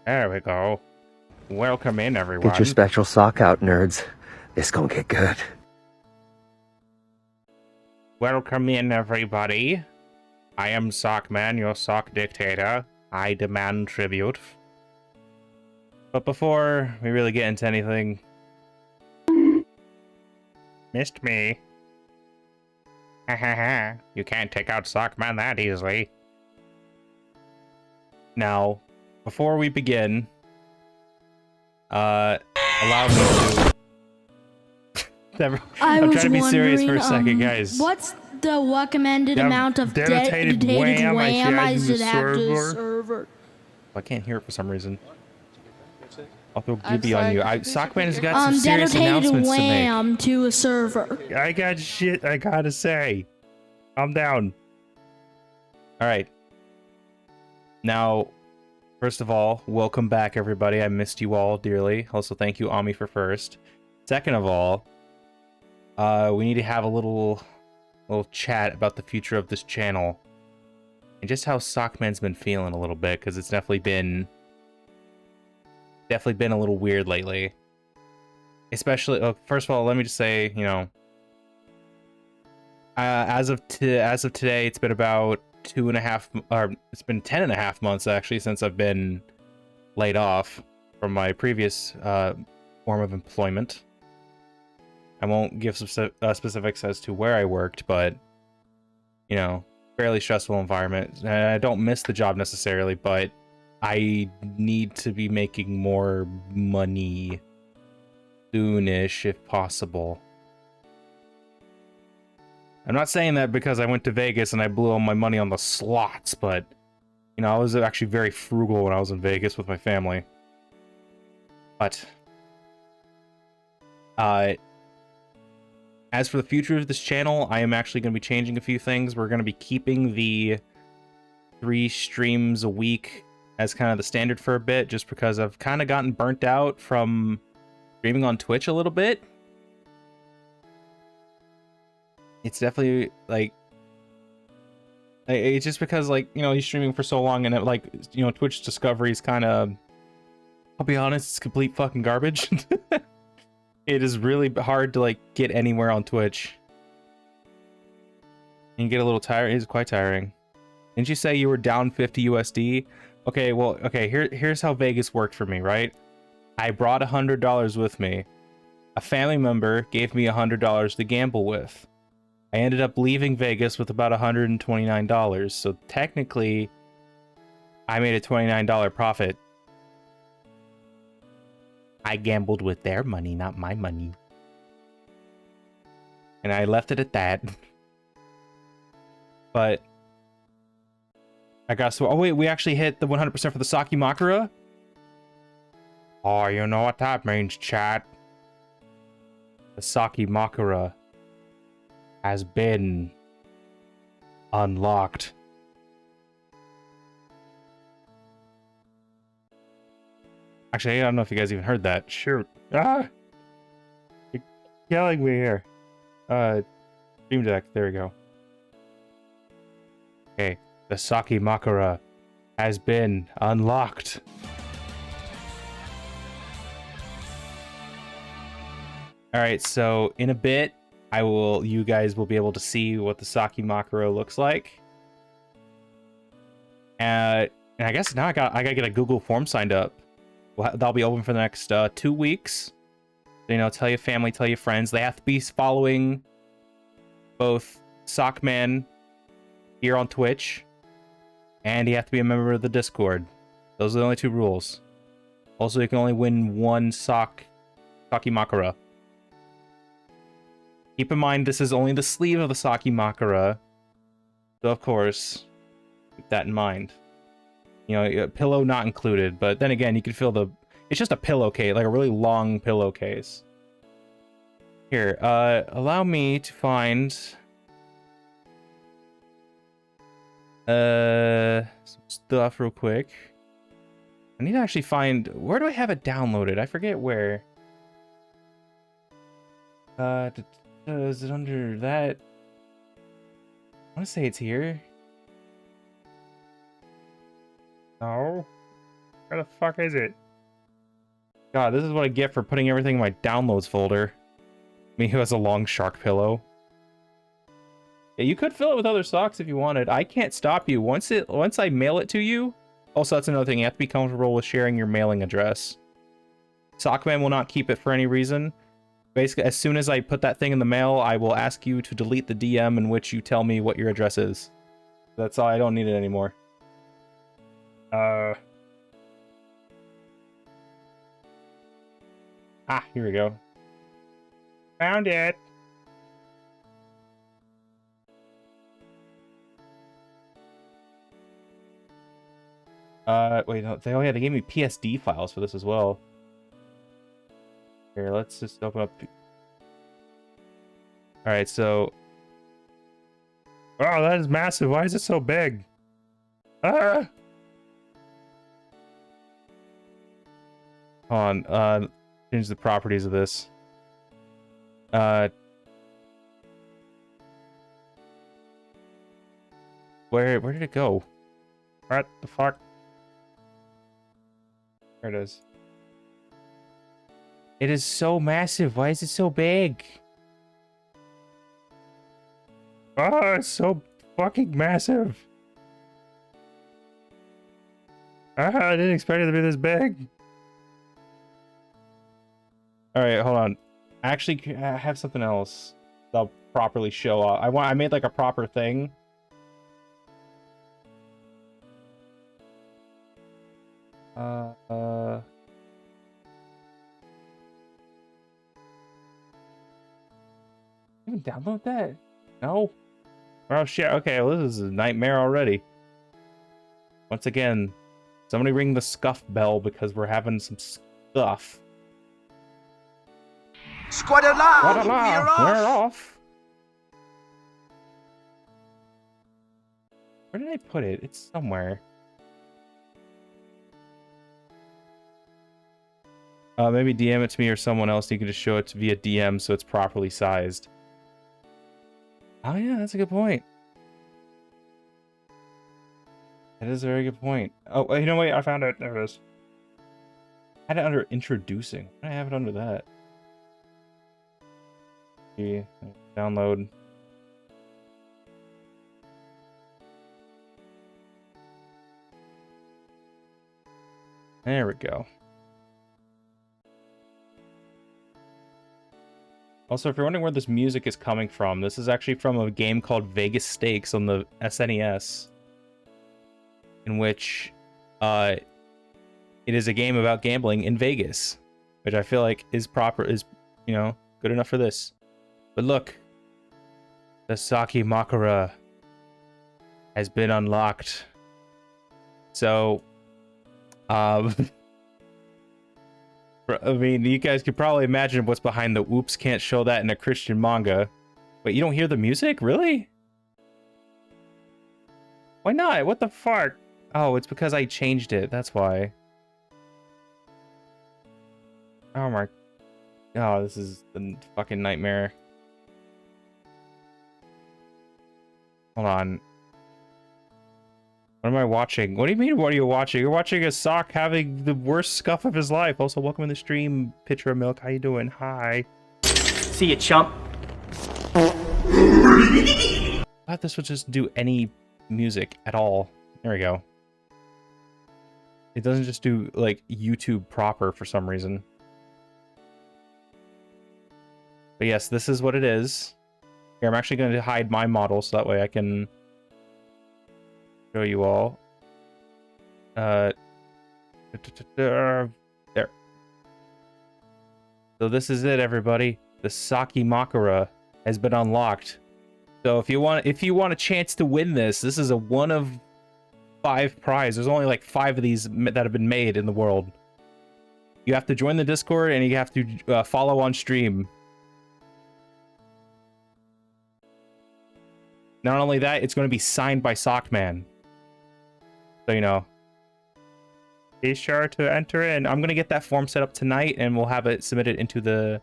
There we go. Welcome in, Get your everyone. special sock out, nerds. This gonna get good. Welcome in, everybody. I am Sockman, your sock dictator. I demand tribute. But before we really get into anything... Missed me. Ha ha ha. You can't take out Sockman that easily. Now, before we begin... allow me to... I'm trying to be serious for a second, guys. What's the recommended amount of dedicated wham I should have to the server? I can't hear it for some reason. I'll throw Gibby on you. Sockman has got some serious Dedicated announcements to wham make. to a server. I got shit I gotta say. Calm down. Alright. Now, first of all, welcome back, everybody. I missed you all dearly. Also, thank you, Ami, for first. Second of all, we need to have a little chat about the future of this channel. And just how Sockman's been feeling a little bit, because it's definitely been a little weird lately. Especially, first of all, let me just say, you know, as of today, it's been about 2.5, or it's been 10.5 months actually since I've been laid off from my previous form of employment. I won't give specifics as to where I worked, but you know, fairly stressful environment. I don't miss the job necessarily, but I need to be making more money soonish if possible. I'm not saying that because I went to Vegas and I blew all my money on the slots, but you know, I was actually very frugal when I was in Vegas with my family. But as for the future of this channel, I am actually going to be changing a few things. We're going to be keeping the 3 streams a week as kind of the standard for a bit, just because I've kind of gotten burnt out from streaming on Twitch a little bit. It's definitely like, it's just because, like, you know, he's streaming for so long and it, like, you know, Twitch discovery is kind of, I'll be honest, it's complete fucking garbage. It is really hard to, like, get anywhere on Twitch. And you get a little tired. It's quite tiring. Didn't you say you were down 50 USD? Okay, well, okay, here's how Vegas worked for me, right? I brought $100 with me. A family member gave me $100 to gamble with. I ended up leaving Vegas with about $129, so technically, I made a $29 profit. I gambled with their money, not my money. And I left it at that. But I got so. Oh wait, we actually hit the 100% for the Saki Makura. Oh, you know what that means, chat. The Saki Makura has been unlocked. Actually, I don't know if you guys even heard that. Sure. Ah! You're killing me here. Stream Deck, there we go. Okay, the Saki Makura has been unlocked. Alright, so in a bit, you guys will be able to see what the Saki Makura looks like. And I guess now I gotta get a Google form signed up. That'll be open for the next 2 weeks. You know, tell your family, tell your friends. They have to be following both Sockman here on Twitch, and you have to be a member of the Discord. Those are the only 2 rules. Also, you can only win 1 Saki Makura. Keep in mind, this is only the sleeve of the Saki Makura. So, of course, keep that in mind. You know, pillow not included, but then again, you can feel it's just a pillowcase, like a really long pillowcase. Here, allow me to find some stuff real quick. I need to actually find, where do I have it downloaded? I forget where. Is it under that? I want to say it's here. No. Where the fuck is it? God, this is what I get for putting everything in my downloads folder. Me who has a long shark pillow. Yeah, you could fill it with other socks if you wanted. I can't stop you. Once I mail it to you. Also, that's another thing. You have to be comfortable with sharing your mailing address. Sockman will not keep it for any reason. Basically, as soon as I put that thing in the mail, I will ask you to delete the DM in which you tell me what your address is. That's all. I don't need it anymore. Here we go. Found it. Wait, no, they gave me PSD files for this as well. Here, let's just open up. All right, so. Wow, that is massive. Why is it so big? Ah! Hold on, change the properties of this. Where did it go? What the fuck? There it is. It is so massive. Why is it so big? Oh, it's so fucking massive. I didn't expect it to be this big. All right, hold on. Actually, I have something else that'll properly show off. I made like a proper thing. Even download that? No. Oh shit. Okay, well, this is a nightmare already. Once again, somebody ring the scuff bell because we're having some stuff. Squad alarm! We're off. Where did I put it? It's somewhere. Maybe DM it to me or someone else. You can just show it via DM so it's properly sized. Oh yeah, that's a good point. That is a very good point. Oh, you know what? I found it. There it is. I had it under introducing. Why did I have it under that? Download. There we go. Also, if you're wondering where this music is coming from, this is actually from a game called Vegas Stakes on the SNES, in which it is a game about gambling in Vegas, which I feel like is you know, good enough for this. But look, the Saki Makara has been unlocked. So, I mean, you guys could probably imagine what's behind the oops, can't show that in a Christian manga. Wait, you don't hear the music? Really? Why not? What the fuck? Oh, it's because I changed it. That's why. Oh my... Oh, this is the fucking nightmare. Hold on. What am I watching? What do you mean, what are you watching? You're watching a sock having the worst scuff of his life. Also, welcome in the stream, Pitcher of Milk. How you doing? Hi. See you, chump. I thought this would just do any music at all. There we go. It doesn't just do, like, YouTube proper for some reason. But yes, this is what it is. Here, I'm actually going to hide my model so that way I can show you all. There. So this is it, everybody. The Saki Makara has been unlocked. So if you want a chance to win this is a 1 of 5 prize. There's only like 5 of these that have been made in the world. You have to join the Discord and you have to follow on stream. Not only that, it's going to be signed by Sockman. So, you know. Be sure to enter in. I'm going to get that form set up tonight, and we'll have it submitted into the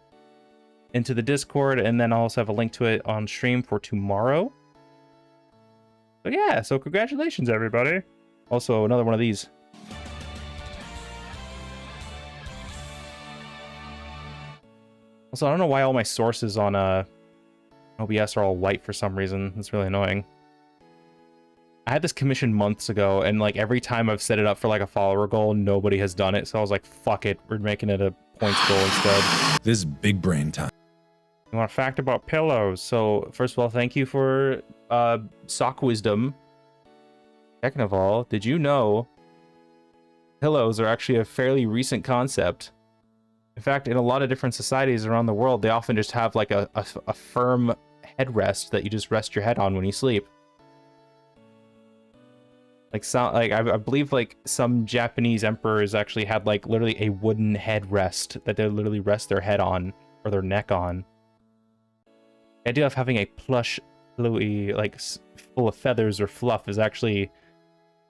Discord, and then I'll also have a link to it on stream for tomorrow. So yeah, so congratulations, everybody. Also, another one of these. Also, I don't know why all my sources on OBS are all white for some reason. It's really annoying. I had this commission months ago, and like every time I've set it up for like a follower goal, nobody has done it. So I was like, fuck it, we're making it a points goal instead. This is big brain time. You want a fact about pillows? So first of all, thank you for sock wisdom. Second of all, did you know pillows are actually a fairly recent concept? In fact, in a lot of different societies around the world, they often just have like a firm headrest that you just rest your head on when you sleep. I believe like some Japanese emperors actually had like literally a wooden headrest that they literally rest their head on or their neck on. The idea of having a plush, pillowy, like full of feathers or fluff is actually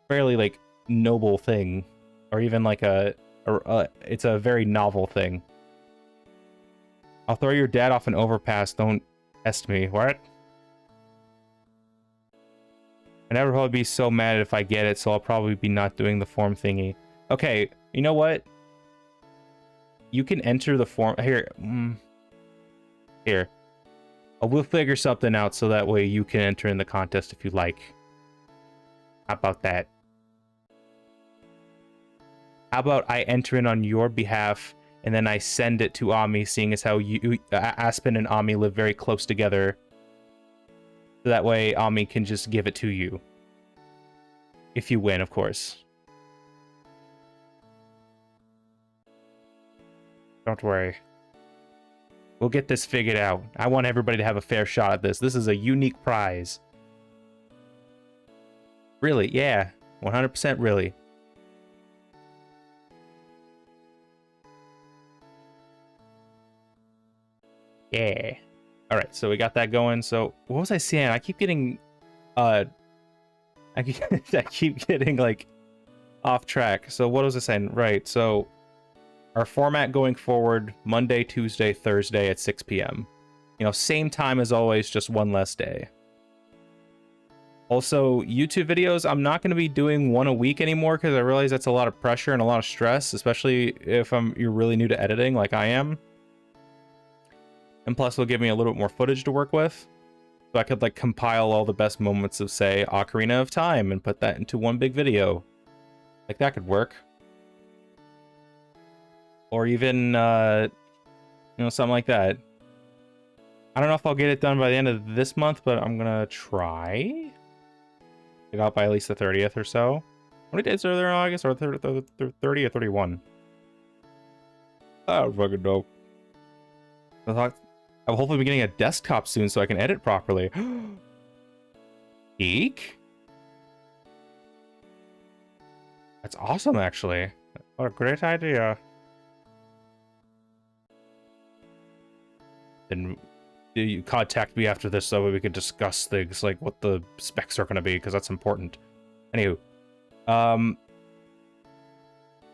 fairly like noble thing, or even like it's a very novel thing. I'll throw your dad off an overpass. Don't test me. What? I never probably be so mad if I get it, so I'll probably be not doing the form thingy. Okay, you know what? You can enter the form here. Here. We'll figure something out so that way you can enter in the contest if you like. How about that? How about I enter in on your behalf and then I send it to Ami, seeing as how Aspen and Ami live very close together. So that way Ami can just give it to you. If you win, of course. Don't worry. We'll get this figured out. I want everybody to have a fair shot at this. This is a unique prize. Really? Yeah. 100% really. Yeah. Alright, so we got that going. So, what was I saying? I keep getting... I keep getting, like, off track. So, what was I saying? Right, so... Our format going forward, Monday, Tuesday, Thursday at 6 p.m. You know, same time as always, just one less day. Also, YouTube videos, I'm not going to be doing one a week anymore because I realize that's a lot of pressure and a lot of stress, especially if you're really new to editing like I am. And plus, it'll give me a little bit more footage to work with. So I could, like, compile all the best moments of, say, Ocarina of Time and put that into one big video. Like, that could work. Or even, you know, something like that. I don't know if I'll get it done by the end of this month, but I'm gonna try. Get out by at least the 30th or so. How many days are there in August? Or 30 or 31? I don't fucking know. I'll hopefully be getting a desktop soon so I can edit properly. Geek? That's awesome, actually. What a great idea. Then you contact me after this so we can discuss things like what the specs are going to be, because that's important. Anywho,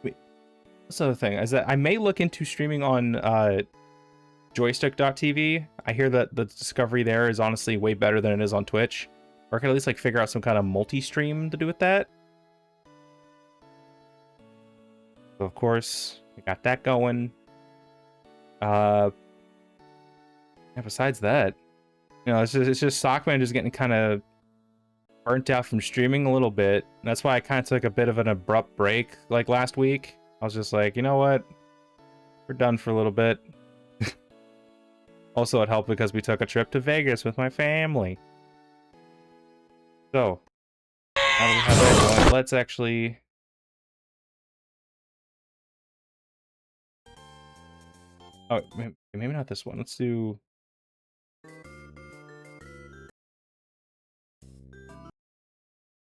what's the other thing is that I may look into streaming on joystick.tv. I hear that the discovery there is honestly way better than it is on Twitch, or I could at least like figure out some kind of multi-stream to do with that. So of course we got that going. Yeah, besides that, you know, it's just Sockman just getting kind of burnt out from streaming a little bit. And that's why I kind of took a bit of an abrupt break like last week. I was just like, you know what? We're done for a little bit. Also, it helped because we took a trip to Vegas with my family. So, now that we have that going, let's actually... Oh, maybe not this one. Let's do...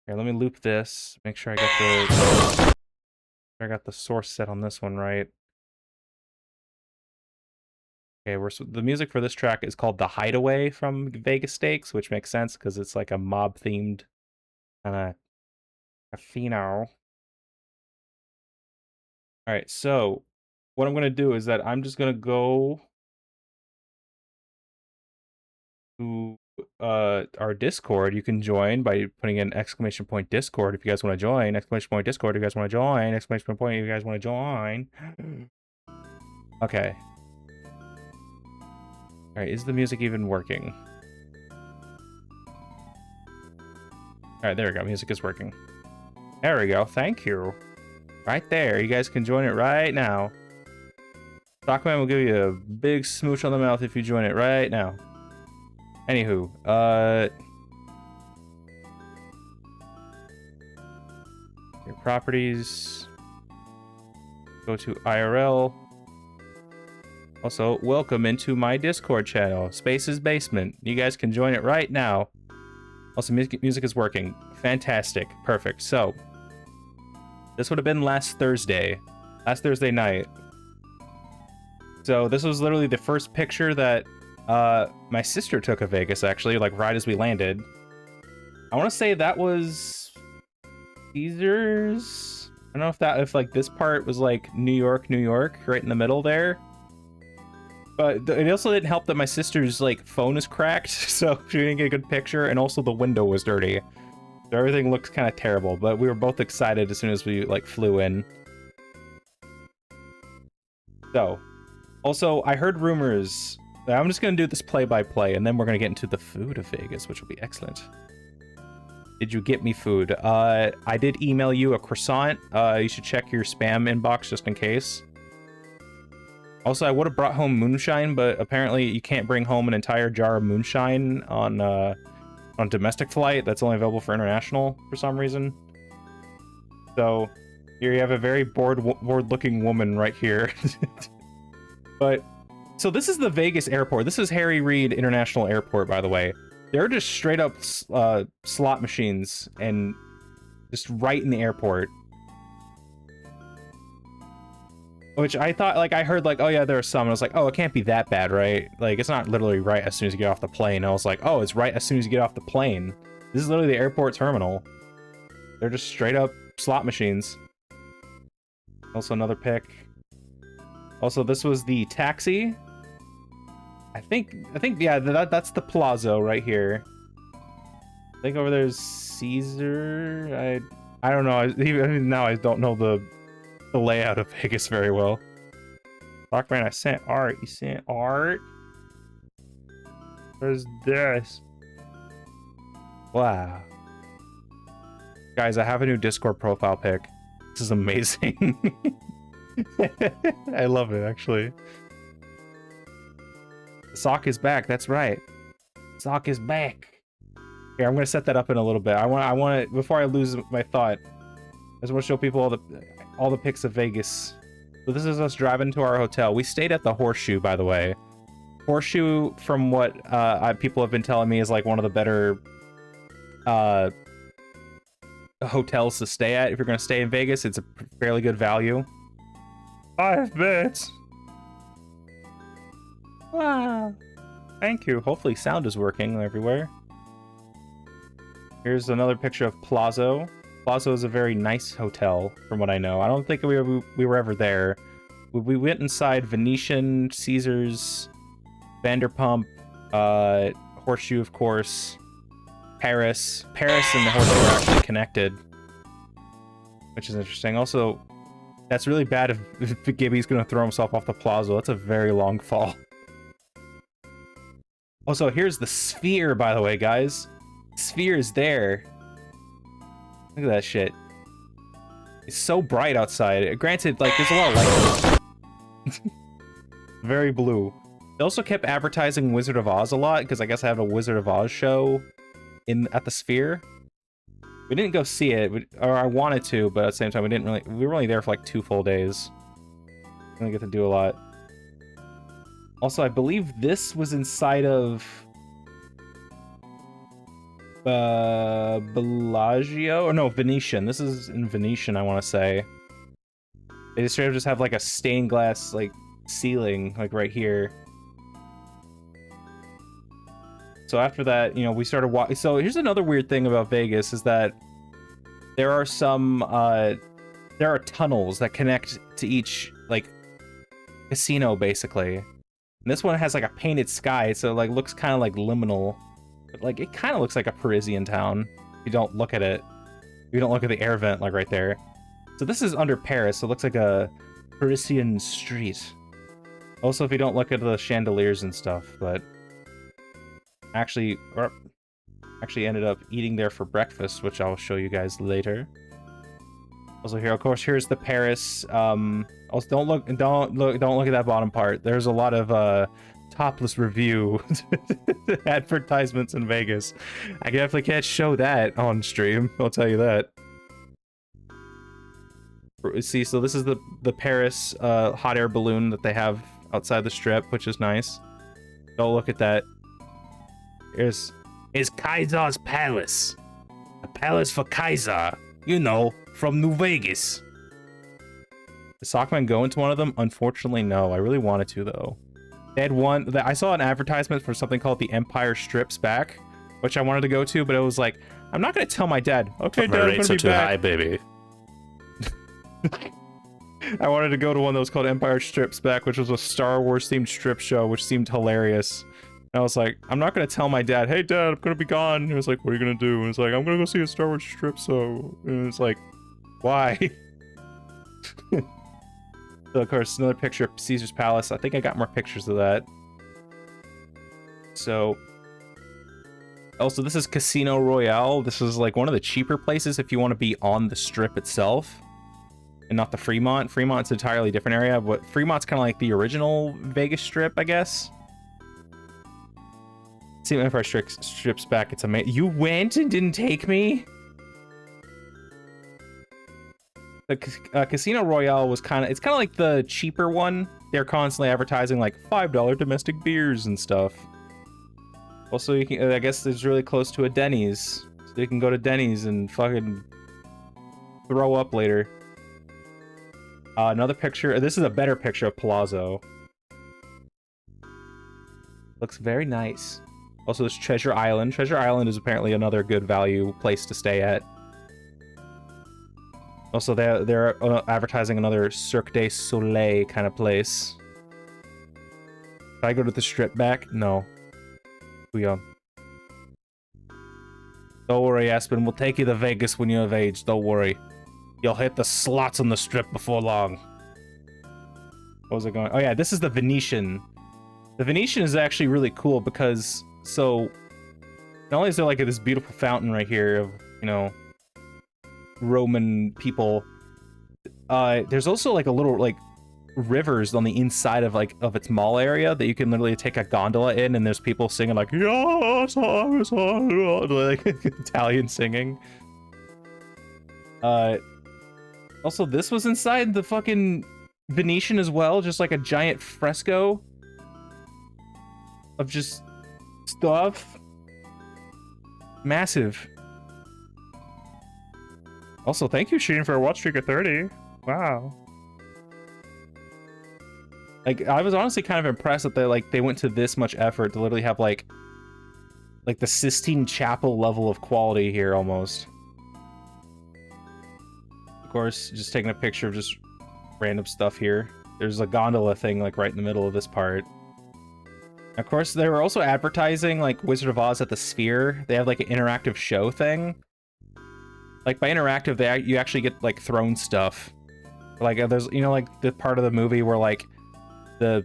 Here, let me loop this. Make sure I got the source set on this one right. Okay, the music for this track is called "The Hideaway" from Vegas Stakes, which makes sense because it's like a mob-themed kind of casino. All right, so what I'm gonna do is that I'm just gonna go to our Discord. You can join by putting in !Discord if you guys want to join. !Discord if you guys want to join. ! If you guys want to join. Okay. Alright, is the music even working? Alright, there we go. Music is working. There we go. Thank you. Right there. You guys can join it right now. Sockman will give you a big smooch on the mouth if you join it right now. Anywho, your properties. Go to IRL. Also, welcome into my Discord channel, Space's Basement. You guys can join it right now. Also, music is working. Fantastic. Perfect. So, this would have been last Thursday night. So, this was literally the first picture that my sister took of Vegas, actually, like right as we landed. I want to say that was Caesars. I don't know if like this part was like New York, right in the middle there. But it also didn't help that my sister's like phone is cracked, so she didn't get a good picture, and also the window was dirty. So everything looked kind of terrible, but we were both excited as soon as we like flew in. So, also I heard rumors. I'm just gonna do this play-by-play, and then we're gonna get into the food of Vegas, which will be excellent. Did you get me food? I did email you a croissant. You should check your spam inbox just in case. Also, I would have brought home moonshine, but apparently you can't bring home an entire jar of moonshine on domestic flight. That's only available for international for some reason. So here you have a very bored-looking woman right here. But so this is the Vegas airport. This is Harry Reid International Airport, by the way. They're just straight up slot machines and just right in the airport. Which I thought, like, I heard, like, oh yeah, there are some. And I was like, oh, it can't be that bad, right? Like, it's not literally right as soon as you get off the plane. I was like, oh, it's right as soon as you get off the plane. This is literally the airport terminal. They're just straight up slot machines. Also another pic. Also, this was the taxi. I think, yeah, that's the Palazzo right here. I think over there's Caesar. I don't know. Even now I don't know the layout of Vegas very well. Sockman, I sent art. You sent art? Where's this? Wow. Guys, I have a new Discord profile pic. This is amazing. I love it, actually. Sock is back. That's right. Sock is back. Here, I'm gonna set that up in a little bit. I want it before I lose my thought. I just want to show people all the pics of Vegas. So this is us driving to our hotel. We stayed at the Horseshoe, by the way. Horseshoe, from what people have been telling me, is like one of the better hotels to stay at. If you're going to stay in Vegas, it's a fairly good value. 5 bits. Wow. Thank you. Hopefully sound is working everywhere. Here's another picture of Palazzo. Palazzo is a very nice hotel, from what I know. I don't think we were ever there. We went inside Venetian, Caesars, Vanderpump, Horseshoe, of course, Paris. Paris and the Horseshoe are actually connected, which is interesting. Also, that's really bad if Gibby's going to throw himself off the Palazzo. That's a very long fall. Also, here's the Sphere, by the way, guys. Sphere is there. Look at that shit. It's so bright outside. Granted, like, there's a lot of light. Very blue. They also kept advertising Wizard of Oz a lot, because I guess I have a Wizard of Oz show at the Sphere. We didn't go see it, or I wanted to, but at the same time, we were only there for like 2 full days. We didn't get to do a lot. Also, I believe this was inside of Bellagio, or no, Venetian. This is in Venetian, I want to say. They just straight up just have like a stained glass like ceiling, like right here. So after that, you know, we started walking. So here's another weird thing about Vegas is that there are some there are tunnels that connect to each like casino, basically. And this one has like a painted sky, so it like looks kind of like liminal. But like it kind of looks like a Parisian town if you don't look at it. If you don't look at the air vent like right there. So this is under Paris, so it looks like a Parisian street. Also, if you don't look at the chandeliers and stuff, but actually ended up eating there for breakfast, which I'll show you guys later. Also here, of course, here's the Paris. Also, don't look at that bottom part. There's a lot of topless review advertisements in Vegas. I definitely can't show that on stream. I'll tell you that. See, so this is the Paris hot air balloon that they have outside the strip, which is nice. Don't look at that. Here's Kaiser's Palace. A palace for Kaiser. You know, from New Vegas. Did Sockman go into one of them? Unfortunately, no. I really wanted to, though. They had one that I saw an advertisement for something called the Empire Strips Back, which I wanted to go to, but it was like, I'm not going to tell my dad. Okay, Dad, I'm going to be back. High, baby. I wanted to go to one that was called Empire Strips Back, which was a Star Wars themed strip show, which seemed hilarious. And I was like, I'm not going to tell my dad, hey Dad, I'm going to be gone. And he was like, what are you going to do? And it's like, I'm going to go see a Star Wars strip show. And it's like, why? So of course, another picture of Caesar's Palace. I think I got more pictures of that. So, also this is Casino Royale. This is like one of the cheaper places if you want to be on the strip itself. And not the Fremont. Fremont's an entirely different area, but Fremont's kind of like the original Vegas Strip, I guess. See, Empire Strips Back, it's amazing. You went and didn't take me? The Casino Royale was it's kind of like the cheaper one. They're constantly advertising like $5 domestic beers and stuff. Also, you can, I guess it's really close to a Denny's. So you can go to Denny's and fucking throw up later. Another picture. This is a better picture of Palazzo. Looks very nice. Also, there's Treasure Island. Treasure Island is apparently another good value place to stay at. Also, they're advertising another Cirque du Soleil kind of place. Should I go to the strip back? No. Too young. Don't worry, Aspen. We'll take you to Vegas when you're of age. Don't worry. You'll hit the slots on the strip before long. What was it going? Oh yeah, this is the Venetian. The Venetian is actually really cool because, so, not only is there like this beautiful fountain right here of, you know, Roman people, there's also like a little like rivers on the inside of its mall area that you can literally take a gondola in, and there's people singing like, yes, like Italian singing. Also, this was inside the fucking Venetian as well, just like a giant fresco of just stuff. Massive. Also, thank you, Sheen, for a watch streak of 30. Wow. Like, I was honestly kind of impressed that they went to this much effort to literally have like the Sistine Chapel level of quality here almost. Of course, just taking a picture of just random stuff here. There's a gondola thing like right in the middle of this part. Of course, they were also advertising like Wizard of Oz at the Sphere. They have like an interactive show thing. Like by interactive, you actually get like thrown stuff. Like there's, you know, like the part of the movie where like the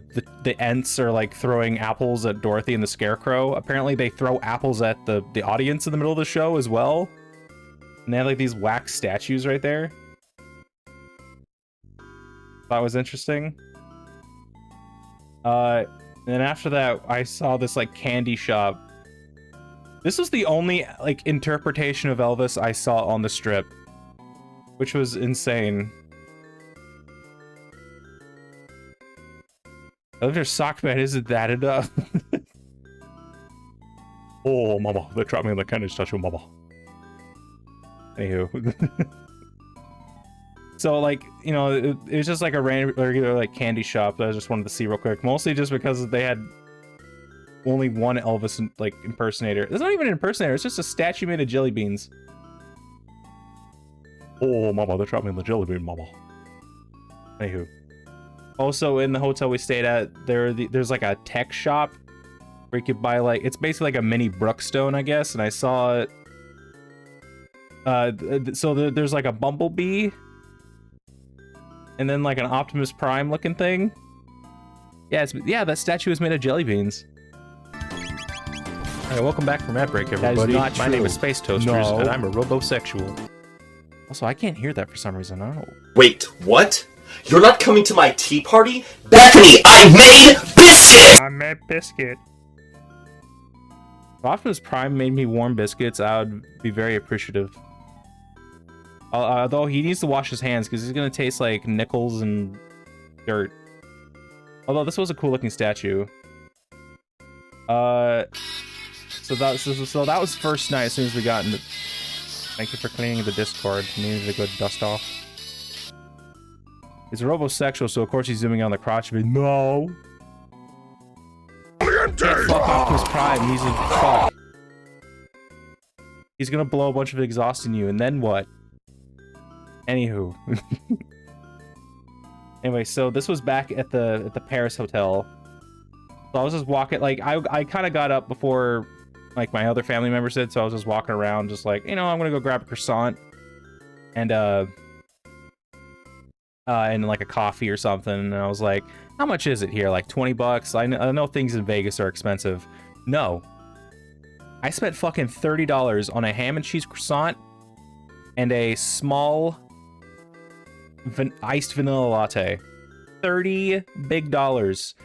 Ents are like throwing apples at Dorothy and the Scarecrow. Apparently they throw apples at the audience in the middle of the show as well. And they have like these wax statues right there. That was interesting. And then after that, I saw this like candy shop. This was the only like interpretation of Elvis I saw on the strip, which was insane. Elvis Sockman, isn't that enough? Oh, mama, they trapped me in the candy statue, mama. Anywho. So, like, you know, it was just like a regular like candy shop that I just wanted to see real quick. Mostly just because they had only one Elvis like impersonator. It's not even an impersonator, it's just a statue made of jelly beans. Oh, mama, they trapped me in the jelly bean, mama. Anywho. Also, in the hotel we stayed at, there's like a tech shop where you could buy like, it's basically like a mini Brookstone, I guess. And I saw it. So there's like a Bumblebee. And then like an Optimus Prime looking thing. Yeah, that statue is made of jelly beans. All right, welcome back from ad break, everybody. That is not My true. name is Space Toasters, No. and I'm a robosexual. Also, I can't hear that for some reason. I don't know. Wait, what? You're not coming to my tea party? Bethany, I made biscuits! I made biscuit. If Optimus Prime made me warm biscuits, I would be very appreciative. Although he needs to wash his hands because he's gonna taste like nickels and dirt. Although this was a cool looking statue. So that was first night as soon as we got in the... Thank you for cleaning the Discord. Needed a good dust off. He's a robosexual, so of course he's zooming on the crotch of it. No! Can't fuck Optimus Prime, he's a fuck. He's gonna blow a bunch of exhaust in you, and then what? Anywho. Anyway, so this was back at the Paris hotel. So I was just walking, like, I kind of got up before, like, my other family members did, so I was just walking around, just like, you know, I'm gonna go grab a croissant, and like a coffee or something, and I was like, how much is it here? Like 20 bucks? I know things in Vegas are expensive. No. I spent fucking $30 on a ham and cheese croissant and a small iced vanilla latte. 30 big dollars.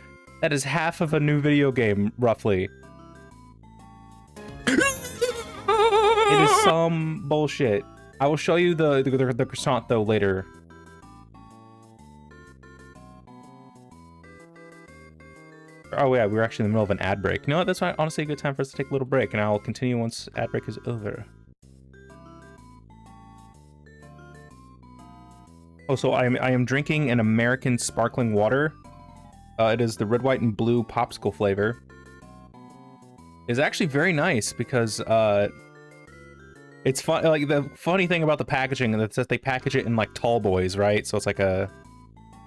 That is half of a new video game, roughly. It is some bullshit. I will show you the croissant though later. Oh yeah, we were actually in the middle of an ad break. You know what? That's honestly a good time for us to take a little break, and I'll continue once ad break is over. Oh, so I am drinking an American sparkling water. It is the red, white, and blue popsicle flavor. It's actually very nice because it's fun. Like the funny thing about the packaging is that they package it in like tall boys, right? So it's like a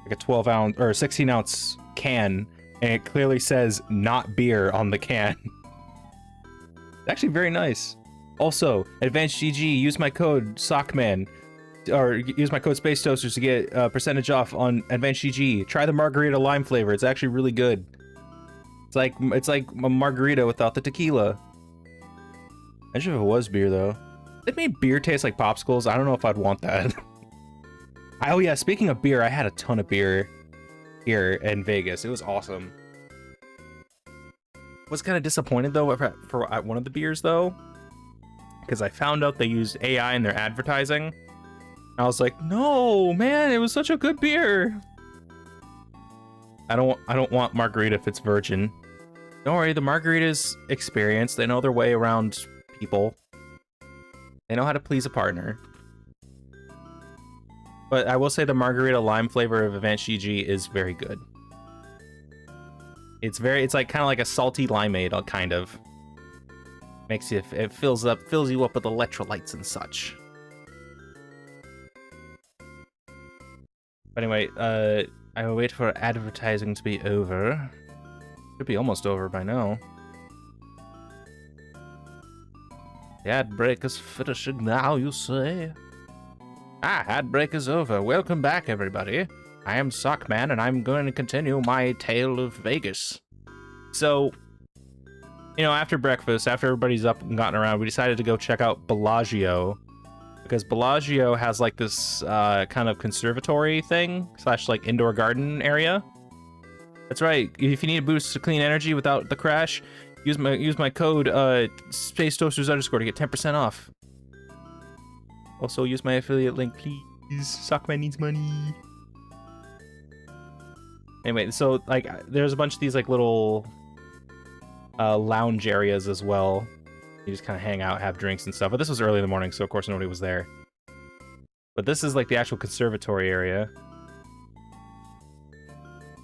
12-ounce or 16-ounce can, and it clearly says "not beer" on the can. It's actually very nice. Also, Advanced GG, use my code Sockman. Or use my code Space Toasters to get a percentage off on Advanced GG. Try the margarita lime flavor. It's actually really good. It's like a margarita without the tequila. Imagine if it was beer though. It made beer taste like popsicles. I don't know if I'd want that. Oh yeah, speaking of beer, I had a ton of beer here in Vegas. It was awesome. Was kind of disappointed though for one of the beers though, because I found out they used AI in their advertising. I was like, no, man, it was such a good beer. I don't want margarita if it's virgin. Don't worry, the margarita's experienced. They know their way around people. They know how to please a partner. But I will say the margarita lime flavor of Advanced GG is very good. It's like kind of like a salty limeade, kind of. Makes you, it fills you up with electrolytes and such. But anyway, I will wait for advertising to be over. Should be almost over by now. The ad break is finishing now, you say? Ah, ad break is over. Welcome back, everybody. I am Sockman, and I'm going to continue my tale of Vegas. So, you know, after breakfast, after everybody's up and gotten around, we decided to go check out Bellagio. Because Bellagio has like this kind of conservatory thing / like indoor garden area. That's right. If you need a boost to clean energy without the crash, use my code Space Toasters _ to get 10% off. Also use my affiliate link, please. Sockman needs money. Anyway, so like there's a bunch of these like little lounge areas as well. You just kind of hang out, have drinks and stuff. But this was early in the morning, so of course nobody was there. But this is like the actual conservatory area,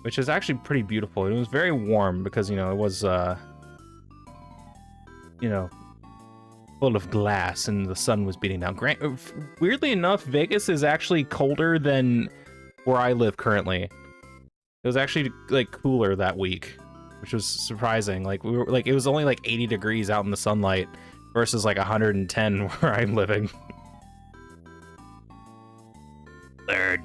which is actually pretty beautiful. It was very warm because, you know, it was, you know, full of glass and the sun was beating down. Weirdly enough, Vegas is actually colder than where I live currently. It was actually like cooler that week, which was surprising. Like we were like, it was only like 80 degrees out in the sunlight versus like 110 where I'm living. Third.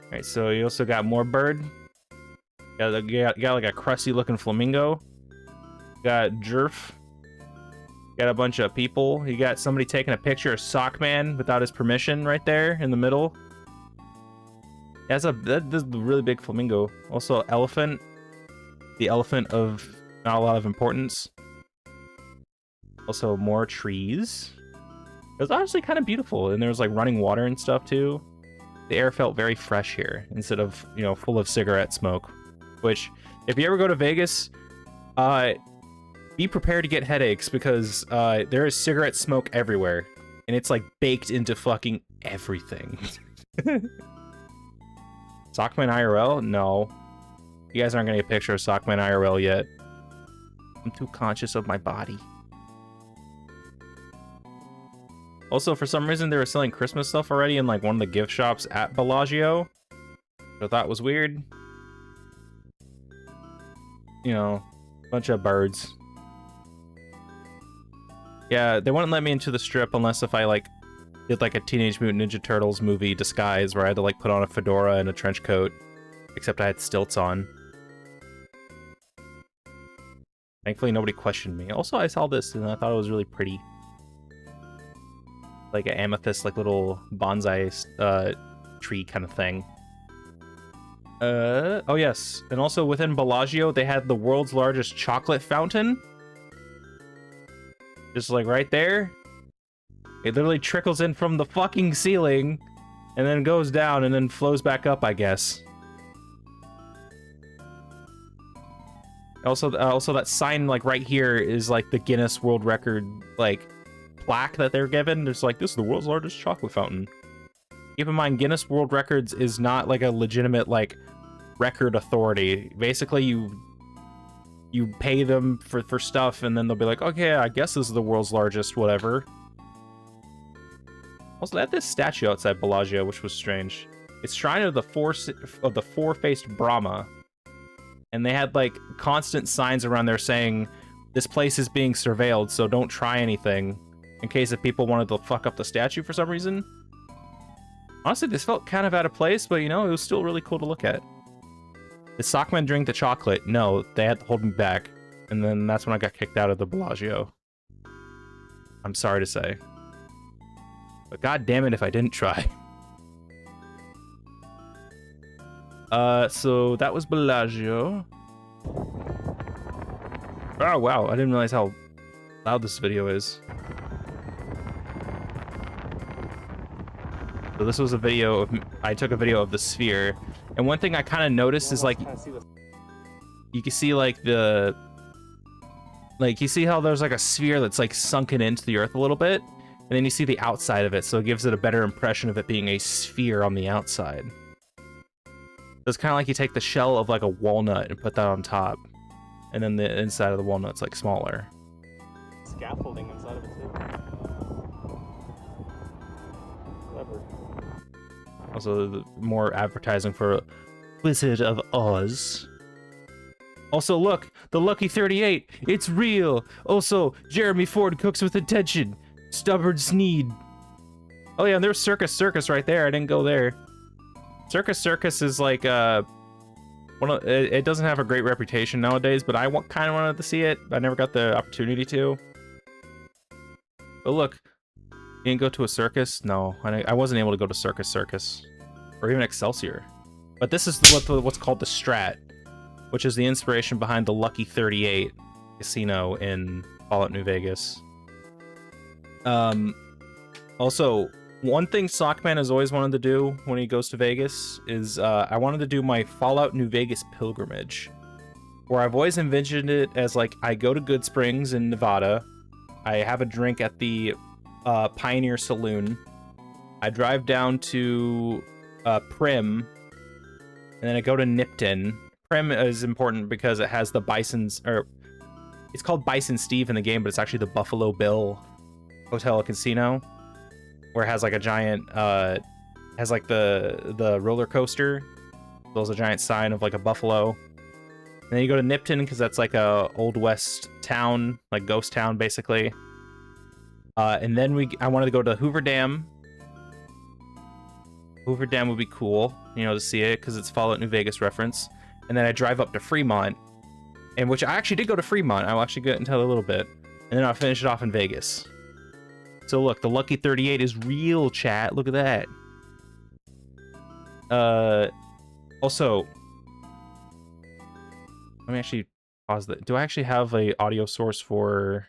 Alright, so you also got more bird. You got like a crusty looking flamingo. You got Jerf. Got a bunch of people. You got somebody taking a picture of Sockman without his permission right there in the middle. That's a really big flamingo. Also, elephant. The elephant of not a lot of importance. Also, more trees. It was honestly kind of beautiful, and there was like running water and stuff too. The air felt very fresh here instead of, you know, full of cigarette smoke. Which, if you ever go to Vegas, be prepared to get headaches because there is cigarette smoke everywhere, and it's like baked into fucking everything. Sockman IRL? No. You guys aren't gonna get a picture of Sockman IRL yet. I'm too conscious of my body. Also, for some reason, they were selling Christmas stuff already in like one of the gift shops at Bellagio, which I thought was weird. You know, bunch of birds. Yeah, they wouldn't let me into the strip unless if I like did like a Teenage Mutant Ninja Turtles movie disguise where I had to like put on a fedora and a trench coat, except I had stilts on. Thankfully, nobody questioned me. Also, I saw this and I thought it was really pretty. Like an amethyst, like little bonsai tree kind of thing. Oh yes, and also within Bellagio, they had the world's largest chocolate fountain. Just like right there. It literally trickles in from the fucking ceiling, and then goes down, and then flows back up, I guess. Also, that sign, like, right here is, like, the Guinness World Record, like, plaque that they're given. It's like, this is the world's largest chocolate fountain. Keep in mind, Guinness World Records is not, like, a legitimate, like, record authority. Basically, you pay them for stuff, and then they'll be like, okay, I guess this is the world's largest whatever. Also, they had this statue outside Bellagio, which was strange. It's Shrine of the Four-Faced Brahma. And they had, like, constant signs around there saying, this place is being surveilled, so don't try anything. In case if people wanted to fuck up the statue for some reason. Honestly, this felt kind of out of place, but, you know, it was still really cool to look at. Did Sockman drink the chocolate? No, they had to hold me back. And then that's when I got kicked out of the Bellagio. I'm sorry to say. But god damn it if I didn't try. So that was Bellagio. Oh wow, I didn't realize how loud this video is. So this was a video of, I took a video of the sphere, and one thing I kind of noticed is like, you can see like you see how there's like a sphere that's like sunken into the earth a little bit, and then you see the outside of it, so it gives it a better impression of it being a sphere on the outside. So it's kind of like you take the shell of like a walnut and put that on top, and then the inside of the walnut's like smaller. Scaffolding inside of it too. Clever. Also, more advertising for Wizard of Oz. Also, look, the Lucky 38. It's real. Also, Jeremy Ford cooks with intention. Stubborn Sneed. Oh yeah, and there's Circus right there. I didn't go there. Circus is like it doesn't have a great reputation nowadays, but I kind of wanted to see it. I never got the opportunity to. But look, you didn't go to a circus? No, I wasn't able to go to Circus, or even Excelsior. But this is what's called the Strat, which is the inspiration behind the Lucky 38 casino in Fallout New Vegas. Also, one thing Sockman has always wanted to do when he goes to Vegas is I wanted to do my Fallout New Vegas pilgrimage, where I've always envisioned it as like I go to Good Springs in Nevada, I have a drink at the Pioneer Saloon, I drive down to Prim, and then I go to Nipton. Prim is important because it has the Bison's, or it's called Bison Steve in the game, but it's actually the Buffalo Bill Hotel and Casino, where it has like a giant, has like the roller coaster. There's a giant sign of like a buffalo. And then you go to Nipton because that's like a Old West town, like ghost town basically. And then I wanted to go to Hoover Dam. Hoover Dam would be cool, you know, to see it because it's Fallout New Vegas reference. And then I drive up to Fremont, and which I actually did go to Fremont. I'll actually get into a little bit, and then I'll finish it off in Vegas. So look, the Lucky 38 is real, chat. Look at that. Also, let me actually pause that. Do I actually have a audio source for?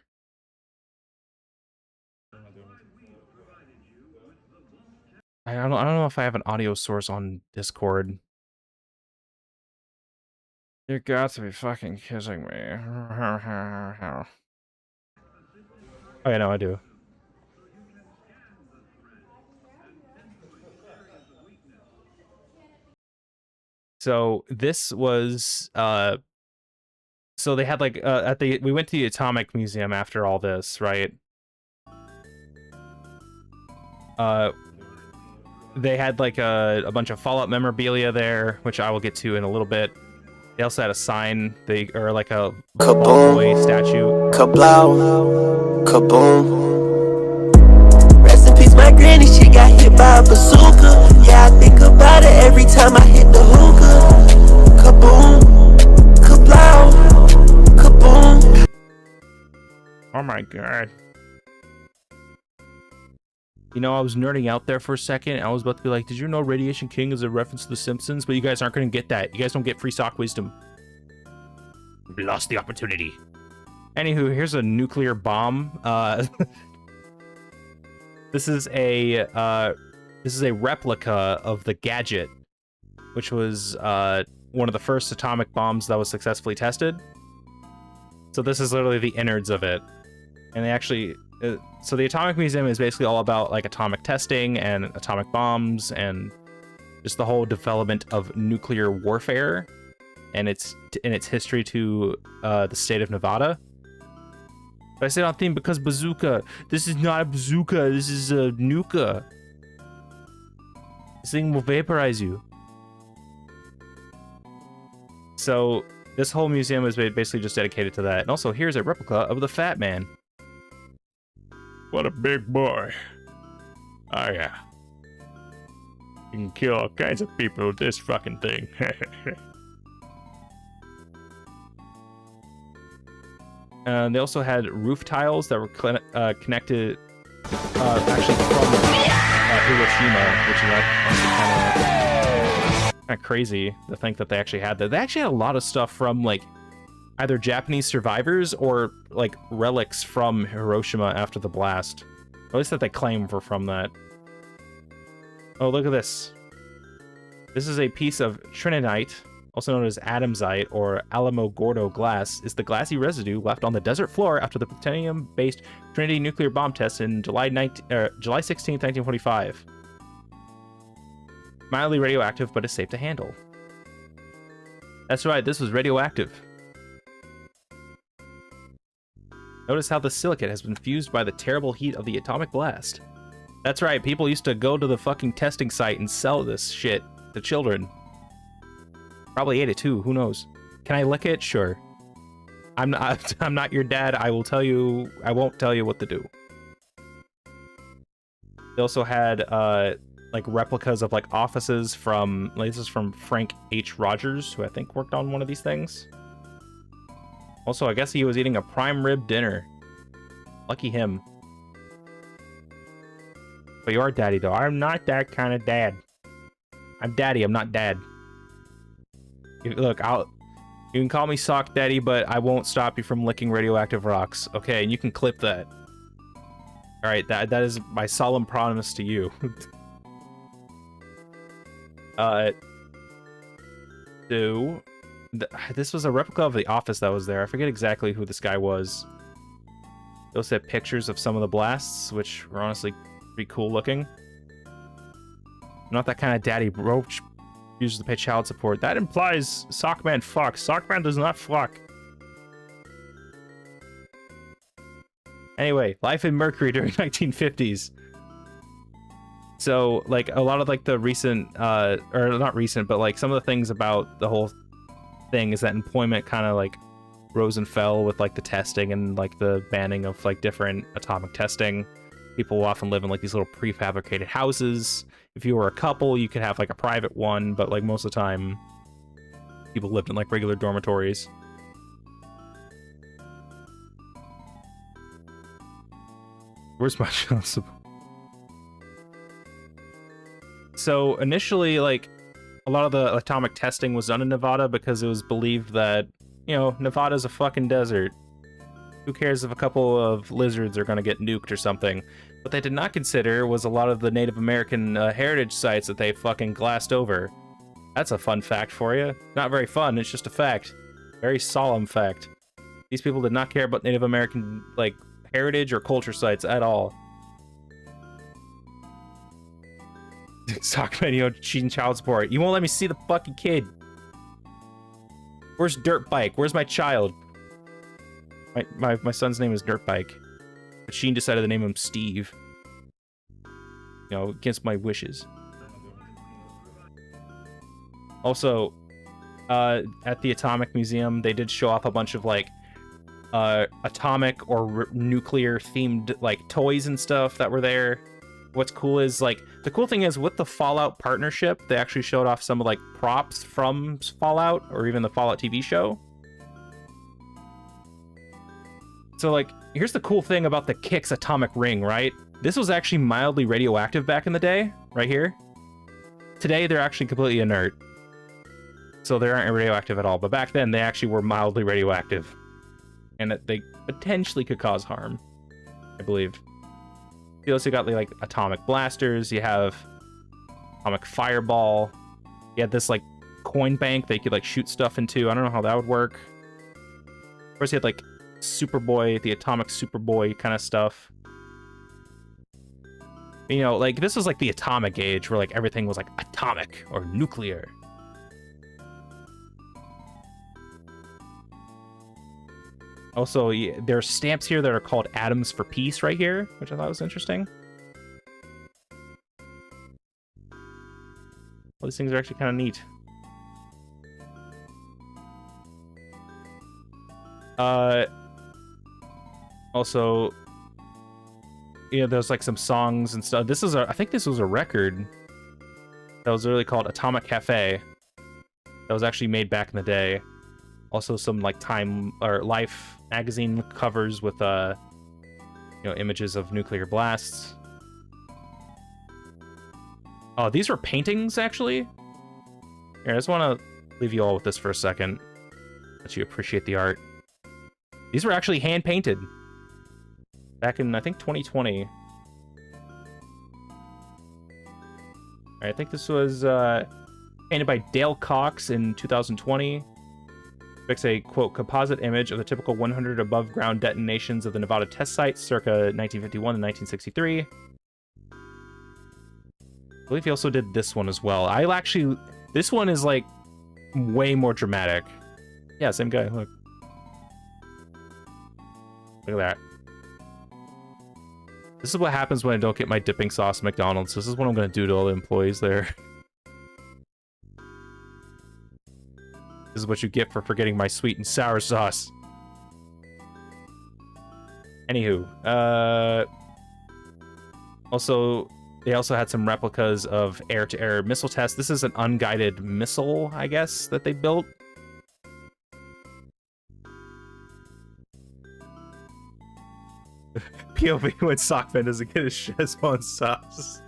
I don't know if I have an audio source on Discord. You got to be fucking kidding me. Oh yeah, no, I do. So this was so they had like we went to the Atomic Museum after all this, right? They had like a bunch of Fallout memorabilia there, which I will get to in a little bit. They also had a sign, or like a boy statue. Kablow, kaboom. Rest in peace, my granny, she got hit by a bazooka. Yeah, I think about it every time I hit the hookah. Kaboom, kablow, kaboom. Oh my god. You know, I was nerding out there for a second. I was about to be like, did you know Radiation King is a reference to The Simpsons? But you guys aren't going to get that. You guys don't get free sock wisdom. We lost the opportunity. Anywho, here's a nuclear bomb. This is a replica of the Gadget, which was one of the first atomic bombs that was successfully tested. So this is literally the innards of it. And they actually... so the Atomic Museum is basically all about like atomic testing and atomic bombs and just the whole development of nuclear warfare and its history to the state of Nevada. But I said on theme because bazooka. This is not a bazooka. This is a nuka. This thing will vaporize you. So this whole museum is basically just dedicated to that. And also here's a replica of the Fat Man. What a big boy. Oh yeah. You can kill all kinds of people with this fucking thing. They also had roof tiles that were connected actually from Hiroshima, which is kind of crazy to think that they actually had that. They actually had a lot of stuff from like either Japanese survivors or like relics from Hiroshima after the blast. Or at least that they claim were from that. Oh, look at this. This is a piece of trinitite, also known as Adamsite or Alamogordo glass, is the glassy residue left on the desert floor after the plutonium-based Trinity nuclear bomb test in July 16, 1945. Mildly radioactive, but is safe to handle. That's right, this was radioactive. Notice how the silicate has been fused by the terrible heat of the atomic blast. That's right, people used to go to the fucking testing site and sell this shit to children. Probably ate it too, who knows? Can I lick it? Sure. I'm not your dad, I won't tell you what to do. They also had like replicas of like offices from, like, this is from Frank H. Rogers, who I think worked on one of these things. Also, I guess he was eating a prime rib dinner. Lucky him. But you are daddy, though. I'm not that kind of dad. I'm daddy, I'm not dad. Look, you can call me Sock Daddy, but I won't stop you from licking radioactive rocks. Okay, and you can clip that. Alright, that is my solemn promise to you. So... this was a replica of the office that was there. I forget exactly who this guy was. They also had pictures of some of the blasts, which were honestly pretty cool looking. I'm not that kind of daddy. Roach uses to pay child support. That implies Sockman fucks. Sockman does not fuck. Anyway, life in Mercury during 1950s. So, like, a lot of, like, the recent, or not recent, but, like, some of the things about the whole thing is that employment kind of like rose and fell with like the testing and like the banning of like different atomic testing. People will often live in like these little prefabricated houses. If you were a couple, you could have like a private one, but like most of the time, people lived in like regular dormitories. Where's my child support? So initially, like, a lot of the atomic testing was done in Nevada because it was believed that, you know, Nevada's a fucking desert. Who cares if a couple of lizards are going to get nuked or something? What they did not consider was a lot of the Native American heritage sites that they fucking glassed over. That's a fun fact for you. Not very fun, it's just a fact. Very solemn fact. These people did not care about Native American, like, heritage or culture sites at all. Sockman, you know, cheating child support. You won't let me see the fucking kid. Where's Dirt Bike? Where's my child? My son's name is Dirt Bike. But Sheen decided to name him Steve. You know, against my wishes. Also, at the Atomic Museum, they did show off a bunch of, like, atomic or nuclear themed, like, toys and stuff that were there. What's cool is, like, the cool thing is with the Fallout partnership, they actually showed off some of, like, props from Fallout or even the Fallout TV show. So, like, here's the cool thing about the Kix atomic ring, right? This was actually mildly radioactive back in the day, right here. Today, they're actually completely inert. So they aren't radioactive at all, but back then, they actually were mildly radioactive. And that they potentially could cause harm, I believe. You also got, like, atomic blasters, you have atomic fireball, you had this, like, coin bank that you could, like, shoot stuff into. I don't know how that would work. Of course, you had, like, Superboy, the atomic Superboy kind of stuff. You know, like, this was, like, the atomic age, where, like, everything was, like, atomic or nuclear. Also, there are stamps here that are called Atoms for Peace right here, which I thought was interesting. Well, these things are actually kind of neat. Also, you know, there's like some songs and stuff. This is I think this was a record that was literally called Atomic Cafe. That was actually made back in the day. Also, some like Time or Life magazine covers with you know, images of nuclear blasts. Oh, these were paintings actually. Here, I just want to leave you all with this for a second, let you appreciate the art. These were actually hand painted back in, I think, 2020. I think this was painted by Dale Cox in 2020. Depicts a, quote, composite image of the typical 100 above-ground detonations of the Nevada test site circa 1951 and 1963. I believe he also did this one as well. This one is, like, way more dramatic. Yeah, same guy, look. Look at that. This is what happens when I don't get my dipping sauce at McDonald's. This is what I'm gonna do to all the employees there. This is what you get for forgetting my sweet and sour sauce. Anywho, they also had some replicas of air-to-air missile tests. This is an unguided missile, I guess, that they built. POV when Sockman doesn't get his Chezbon sauce.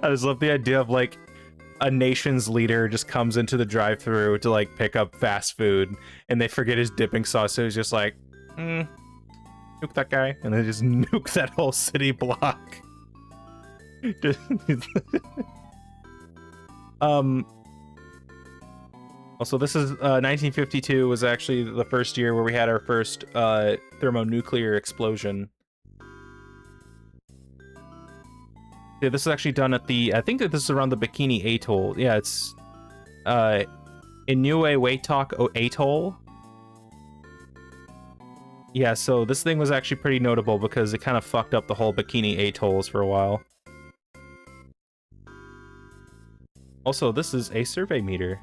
I just love the idea of, like, a nation's leader just comes into the drive-thru to, like, pick up fast food, and they forget his dipping sauce, so he's just like, nuke that guy, and then just nuke that whole city block. Also, this is 1952 was actually the first year where we had our first thermonuclear explosion. Yeah, this is actually done at the, I think that this is around the Bikini Atoll. Yeah, it's Inouye Waitok Atoll. Yeah, so this thing was actually pretty notable because it kind of fucked up the whole Bikini Atolls for a while. Also, this is a survey meter.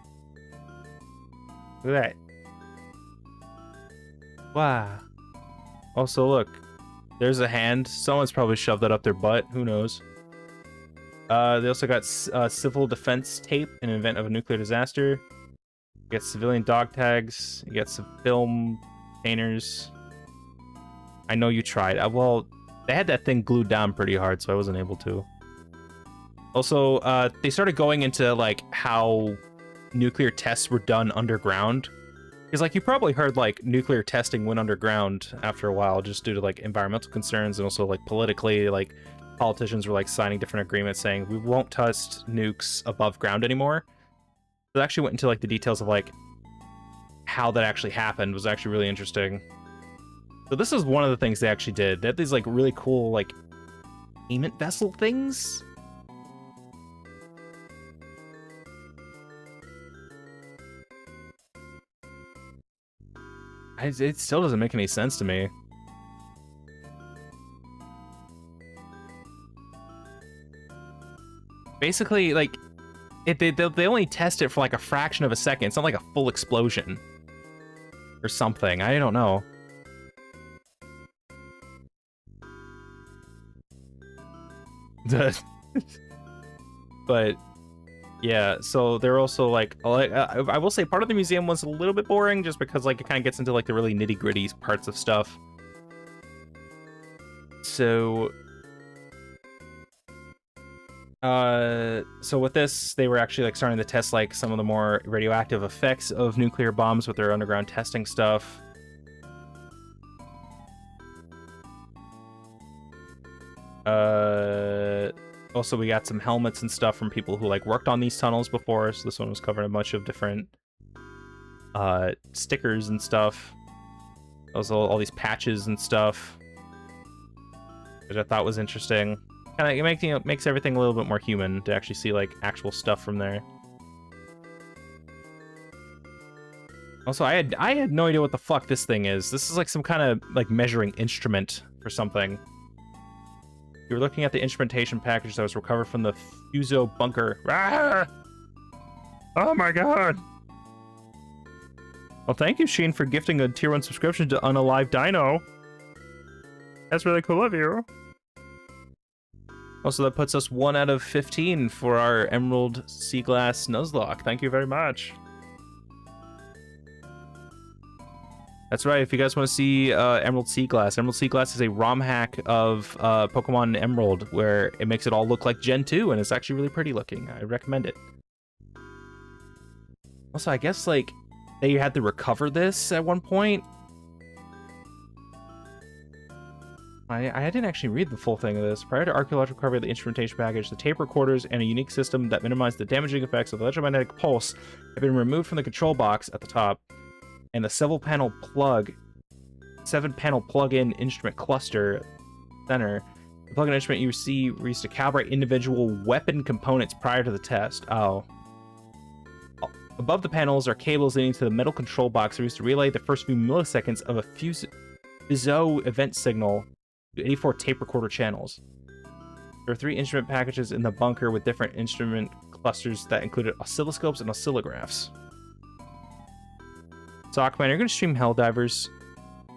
Look at that. Wow. Also, look. There's a hand. Someone's probably shoved that up their butt. Who knows? They also got civil defense tape in an event of a nuclear disaster. You get civilian dog tags. You get some film containers. I know you tried. Well, they had that thing glued down pretty hard, so I wasn't able to. Also, they started going into, like, how nuclear tests were done underground. Because, like, you probably heard, like, nuclear testing went underground after a while just due to, like, environmental concerns and also, like, politically, like, politicians were, like, signing different agreements saying, we won't test nukes above ground anymore. It actually went into, like, the details of, like, how that actually happened was actually really interesting. So this is one of the things they actually did. They had these, like, really cool, like, payment vessel things. It still doesn't make any sense to me. Basically, like, they only test it for like a fraction of a second. It's not like a full explosion or something. I don't know. But yeah, so they're also like I will say part of the museum was a little bit boring just because like it kind of gets into like the really nitty-gritty parts of stuff. So with this, they were actually like starting to test like some of the more radioactive effects of nuclear bombs with their underground testing stuff. Also, we got some helmets and stuff from people who like worked on these tunnels before. So this one was covering a bunch of different stickers and stuff. Also, all these patches and stuff, which I thought was interesting. Kind of makes everything a little bit more human to actually see like actual stuff from there. Also, I had no idea what the fuck this thing is. This is like some kind of like measuring instrument for something. You were looking at the instrumentation package that was recovered from the Fuso bunker. Ah! Oh my god. Well, thank you, Sheen, for gifting a tier 1 subscription to Unalive Dino. That's really cool of you. Also, that puts us 1 out of 15 for our Emerald Sea Glass Nuzlocke. Thank you very much. That's right, if you guys want to see Emerald Sea Glass is a ROM hack of Pokemon Emerald, where it makes it all look like Gen 2, and it's actually really pretty looking. I recommend it. Also, I guess, like, they had to recover this at one point. I didn't actually read the full thing of this. Prior to archaeological recovery of the instrumentation package, the tape recorders and a unique system that minimized the damaging effects of the electromagnetic pulse have been removed from the control box at the top, and the 7-panel plug-in instrument cluster center. The plug-in instrument you see used to calibrate individual weapon components prior to the test. Oh. Above the panels are cables leading to the metal control box that used to relay the first few milliseconds of a Fuso event signal to 84 tape recorder channels. There are 3 instrument packages in the bunker with different instrument clusters that included oscilloscopes and oscillographs. Sockman, you're gonna stream Helldivers?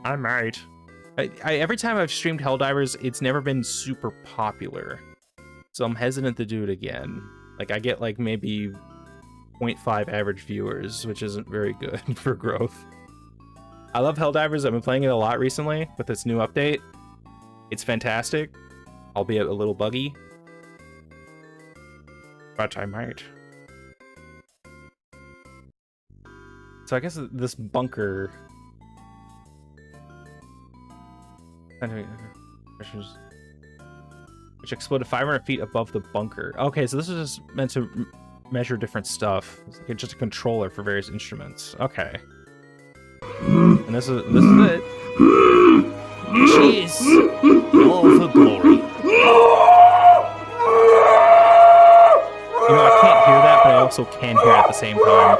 I might. Every time I've streamed Helldivers, it's never been super popular. So I'm hesitant to do it again. Like, I get, like, maybe 0.5 average viewers, which isn't very good for growth. I love Helldivers. I've been playing it a lot recently with this new update. It's fantastic, albeit a little buggy. But I might. So I guess this bunker... which exploded 500 feet above the bunker. Okay, so this is just meant to measure different stuff. It's like just a controller for various instruments. Okay. And this is it. Cheers! All for glory. You know, I can't hear that, but I also can hear it at the same time.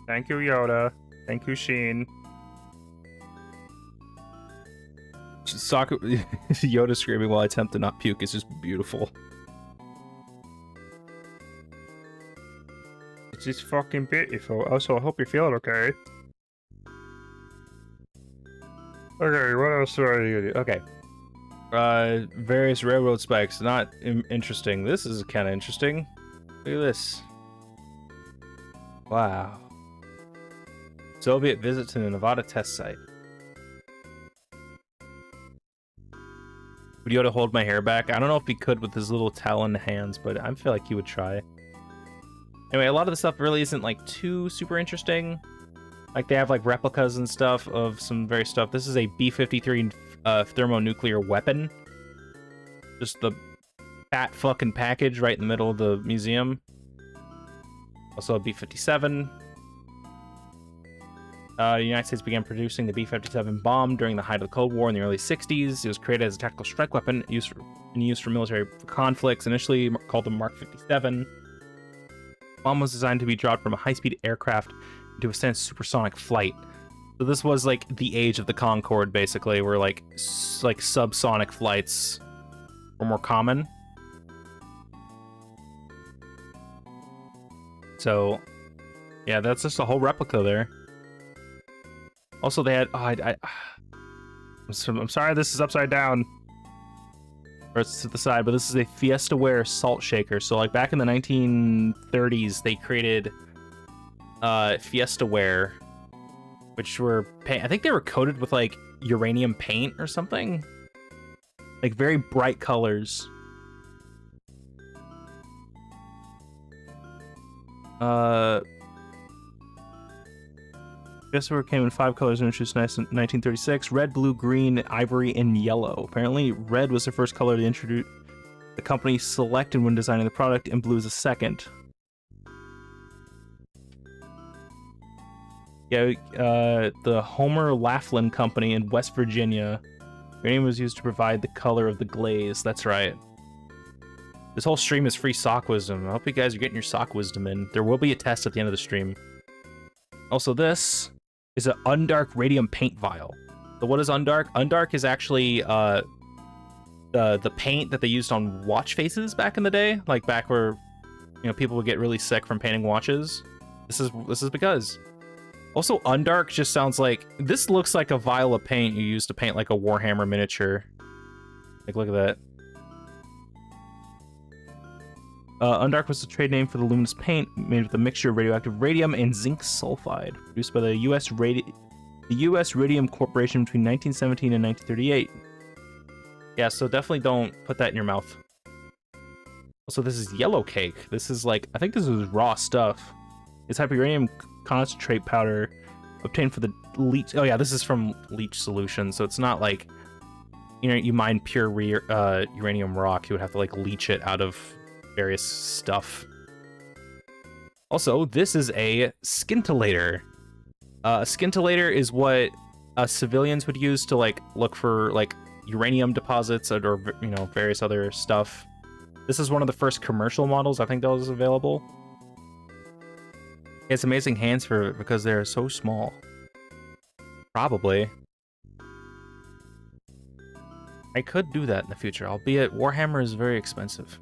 Thank you, Yoda. Thank you, Sheen. Yoda screaming while I attempt to not puke is just beautiful. It's just fucking beautiful. Also, I hope you're feeling okay. Okay, what else do I need? Okay. Various railroad spikes. Not interesting. This is kind of interesting. Look at this. Wow. Soviet visit to the Nevada test site. Would Yoda hold my hair back? I don't know if he could with his little talon hands, but I feel like he would try. Anyway, a lot of the stuff really isn't like too super interesting. Like they have like replicas and stuff of some various stuff. This is a B-53 thermonuclear weapon. Just the fat fucking package right in the middle of the museum. Also a B-57. The United States began producing the B-57 bomb during the height of the Cold War in the early 60s. It was created as a tactical strike weapon used for military conflicts, initially called the Mark 57. The bomb was designed to be dropped from a high-speed aircraft to withstand supersonic flight. So this was like the age of the Concorde, basically, where like subsonic flights were more common. So, yeah, that's just a whole replica there. Also, they had... I'm sorry this is upside down. Or it's to the side, but this is a Fiesta-ware salt shaker. So, like, back in the 1930s, they created Fiesta-ware, which were... I think they were coated with, like, uranium paint or something. Like, very bright colors. Fiesta-ware came in 5 colors and introduced in 1936. Red, blue, green, ivory, and yellow. Apparently, red was the first color to introduce the company selected when designing the product, and blue is the second. Yeah, the Homer Laughlin Company in West Virginia. Uranium was used to provide the color of the glaze. That's right. This whole stream is free sock wisdom. I hope you guys are getting your sock wisdom in. There will be a test at the end of the stream. Also, this is an Undark radium paint vial. So what is Undark? Undark is actually the paint that they used on watch faces back in the day, like back where, you know, people would get really sick from painting watches. This is because. Also, Undark just sounds like, this looks like a vial of paint you use to paint like a Warhammer miniature. Like, look at that. Undark was the trade name for the luminous paint made with a mixture of radioactive radium and zinc sulfide, produced by the U.S. Radium Corporation between 1917 and 1938. Yeah, so definitely don't put that in your mouth. Also, this is yellow cake. This is like, I think this is raw stuff. It's hyperuranium concentrate powder obtained for the leach. Oh yeah, this is from leach solution, so it's not like, you know, you mine pure uranium rock. You would have to like leach it out of various stuff. Also, this is a scintillator. A scintillator is what civilians would use to like look for like uranium deposits or, you know, various other stuff. This is one of the first commercial models. I think that was available. It's amazing hands for it because they're so small. Probably. I could do that in the future, albeit Warhammer is very expensive.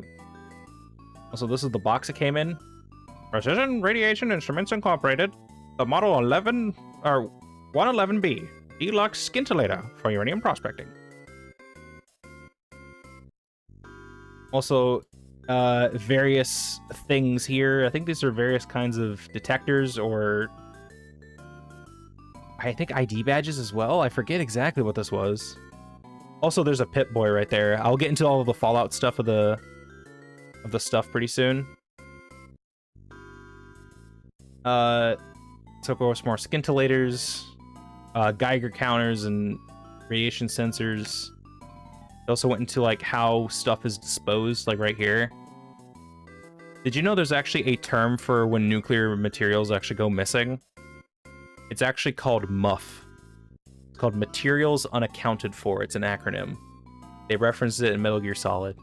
Also, this is the box it came in. Precision Radiation Instruments Incorporated. The Model 11 or 111B Deluxe Scintillator for uranium prospecting. Also, various things here. I think these are various kinds of detectors, or I think ID badges as well. I forget exactly what this was. Also, there's a Pip-Boy right there. I'll get into all of the Fallout stuff of the stuff pretty soon. So of course, more scintillators, Geiger counters, and radiation sensors. They also went into like how stuff is disposed, like right here. Did you know there's actually a term for when nuclear materials actually go missing? It's actually called MUF. It's called Materials Unaccounted For. It's an acronym. They reference it in Metal Gear Solid.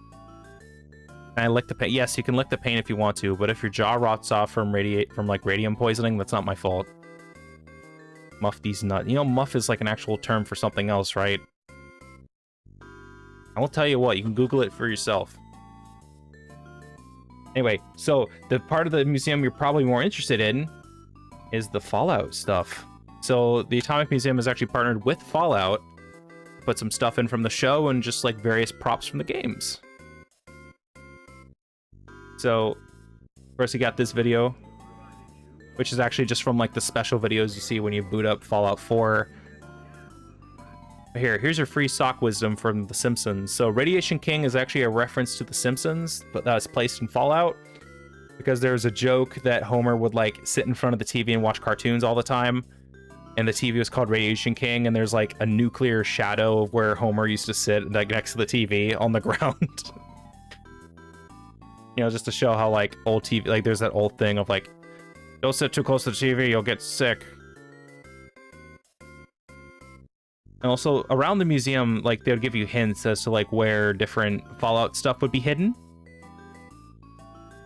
And I lick the paint. Yes, you can lick the paint if you want to, but if your jaw rots off from like radium poisoning, that's not my fault. Muff these nuts. You know, muff is like an actual term for something else, right? I won't tell you what. You can Google it for yourself. Anyway, so the part of the museum you're probably more interested in is the Fallout stuff. So the Atomic Museum has actually partnered with Fallout, put some stuff in from the show and just like various props from the games. So first you got this video, which is actually just from like the special videos you see when you boot up Fallout 4. Here's your free sock wisdom from The Simpsons. So Radiation King is actually a reference to The Simpsons, but that was placed in Fallout because there's a joke that Homer would like sit in front of the TV and watch cartoons all the time, and the TV was called Radiation King, and there's like a nuclear shadow of where Homer used to sit like next to the TV on the ground. You know, just to show how like old TV, like there's that old thing of like, don't sit too close to the TV, you'll get sick. And also, around the museum, like, they would give you hints as to, like, where different Fallout stuff would be hidden.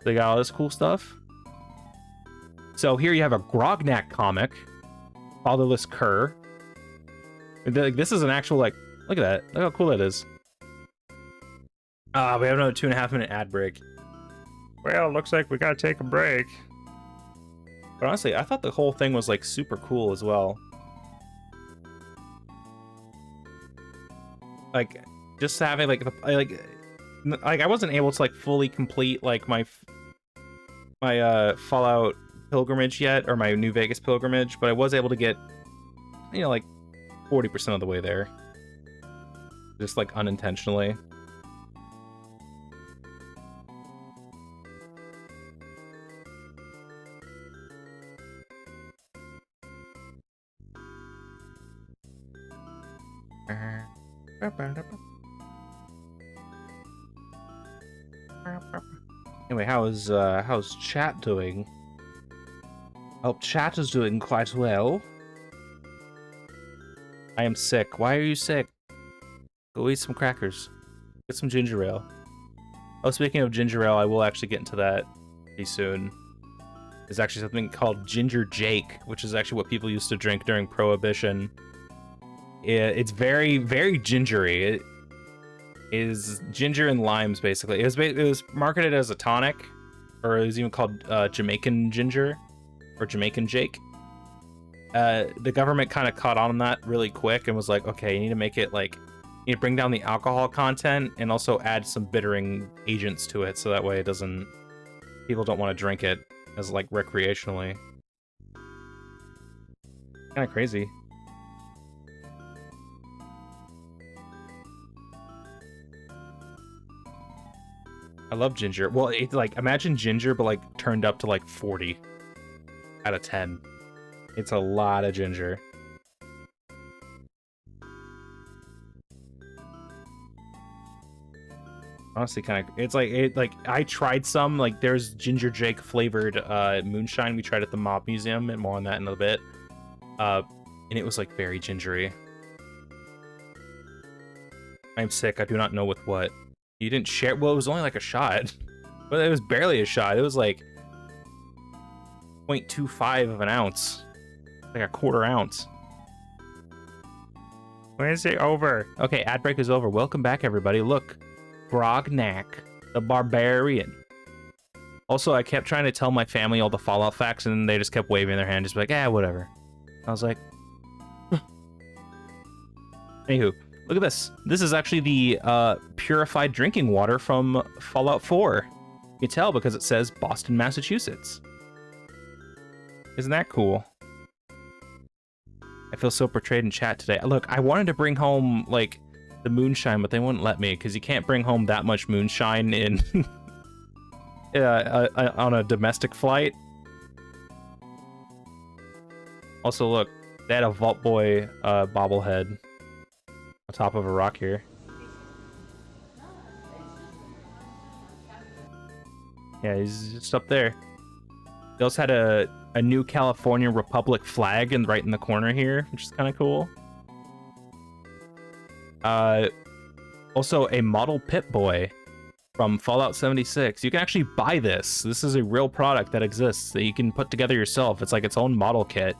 They got all this cool stuff. So here you have a Grognak comic, Fatherless Cur. Like, this is an actual, like, look at that. Look how cool that is. We have another 2.5-minute ad break. Well, looks like we gotta take a break. But honestly, I thought the whole thing was, like, super cool as well. Like, just having like I wasn't able to like fully complete like my Fallout pilgrimage yet, or my New Vegas pilgrimage, but I was able to get, you know, like 40% of the way there, just like unintentionally. Anyway, how's chat doing? Oh, chat is doing quite well. I am sick. Why are you sick? Go eat some crackers. Get some ginger ale. Oh, speaking of ginger ale, I will actually get into that pretty soon. There's actually something called Ginger Jake, which is actually what people used to drink during Prohibition. It's very, very gingery. It is ginger and limes, basically. It was marketed as a tonic, or it was even called Jamaican ginger, or Jamaican Jake. The government kind of caught on that really quick and was like, okay, you need to make it like, you need to bring down the alcohol content and also add some bittering agents to it, so that way it doesn't, people don't want to drink it as like recreationally. Kind of crazy. I love ginger. Well, it's like, imagine ginger, but like turned up to like 40 out of 10. It's a lot of ginger. Honestly, kind of, it's like I tried some, like there's Ginger Jake flavored moonshine we tried at the Mob Museum, and more on that in a bit. And it was like very gingery. I'm sick. I do not know with what. You didn't share. Well, it was only like a shot. But it was barely a shot. It was like 0.25 of an ounce. Like a quarter ounce. When is it over? Okay, ad break is over. Welcome back, everybody. Look, Grognak, the Barbarian. Also, I kept trying to tell my family all the Fallout facts, and they just kept waving their hand, just like, whatever. I was like, anywho. Look at this. This is actually the purified drinking water from Fallout 4. You can tell because it says Boston, Massachusetts. Isn't that cool? I feel so portrayed in chat today. Look, I wanted to bring home, like, the moonshine, but they wouldn't let me, because you can't bring home that much moonshine in on a domestic flight. Also, look, they had a Vault Boy bobblehead on top of a rock here. Yeah, he's just up there. They also had a new California Republic flag right in the corner here, which is kind of cool. Also a model Pip-Boy from Fallout 76. You can actually buy this. This is a real product that exists that you can put together yourself. It's like its own model kit.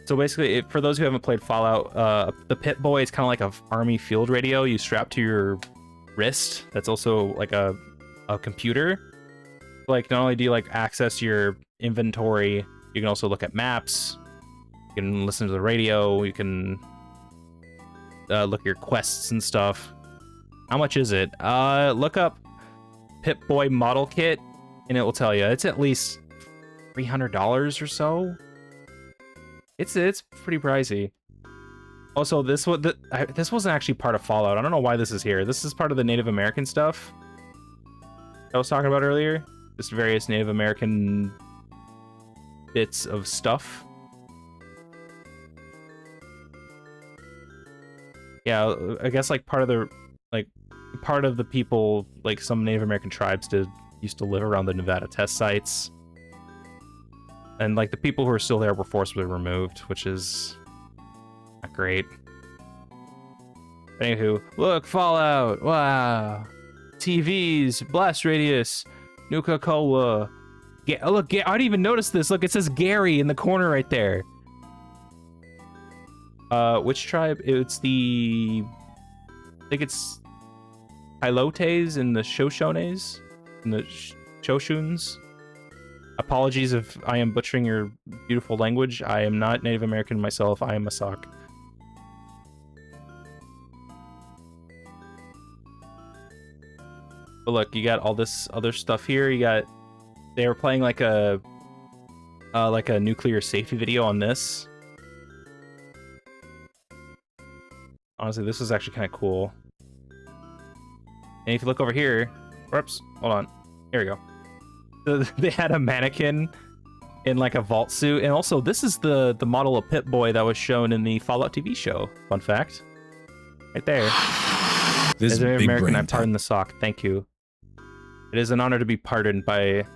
So basically, for those who haven't played Fallout, the Pip-Boy is kind of like a army field radio you strap to your wrist. That's also like a computer. Like, not only do you like access your inventory, you can also look at maps. You can listen to the radio. You can look at your quests and stuff. How much is it? Look up Pip-Boy model kit, and it will tell you. It's at least $300 or so. It's pretty pricey. Also, this wasn't actually part of Fallout. I don't know why this is here. This is part of the Native American stuff I was talking about earlier. Just various Native American bits of stuff. Yeah, I guess like part of the people, like some Native American tribes used to live around the Nevada test sites. And like the people who are still there were forcibly removed, which is not great. But anywho, look, Fallout, wow. TVs, blast radius, Nuka-Cola. Look, I didn't even notice this. Look, it says Gary in the corner right there. Which tribe? It's the... I think it's Ilotes and the Shoshones and the Shoshuns. Apologies if I am butchering your beautiful language. I am not Native American myself. I am a Sock. But look, you got all this other stuff here. You got... They were playing like a nuclear safety video on this. Honestly, this is actually kind of cool. And if you look over here... Whoops, hold on. Here we go. They had a mannequin in like a vault suit, and also this is the model of Pip-Boy that was shown in the Fallout TV show. Fun fact, right there. This As an big American, brain I pardon the Sock. Thank you. It is an honor to be pardoned by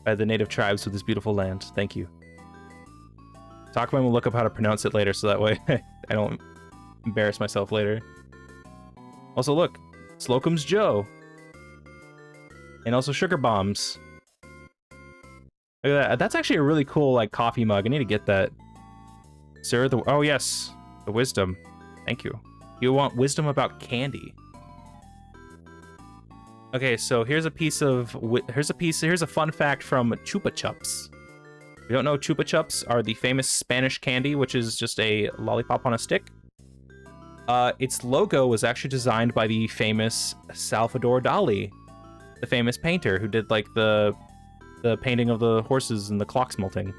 the native tribes of this beautiful land. Thank you. Sockman will look up how to pronounce it later, so that way I don't embarrass myself later. Also, look, Slocum's Joe. And also sugar bombs. Look at that. That's actually a really cool like coffee mug. I need to get that. Sir, oh yes, the wisdom. Thank you. You want wisdom about candy. Okay, so here's a fun fact from Chupa Chups. If you don't know, Chupa Chups are the famous Spanish candy, which is just a lollipop on a stick. Its logo was actually designed by the famous Salvador Dali, the famous painter who did like the painting of the horses and the clocks melting.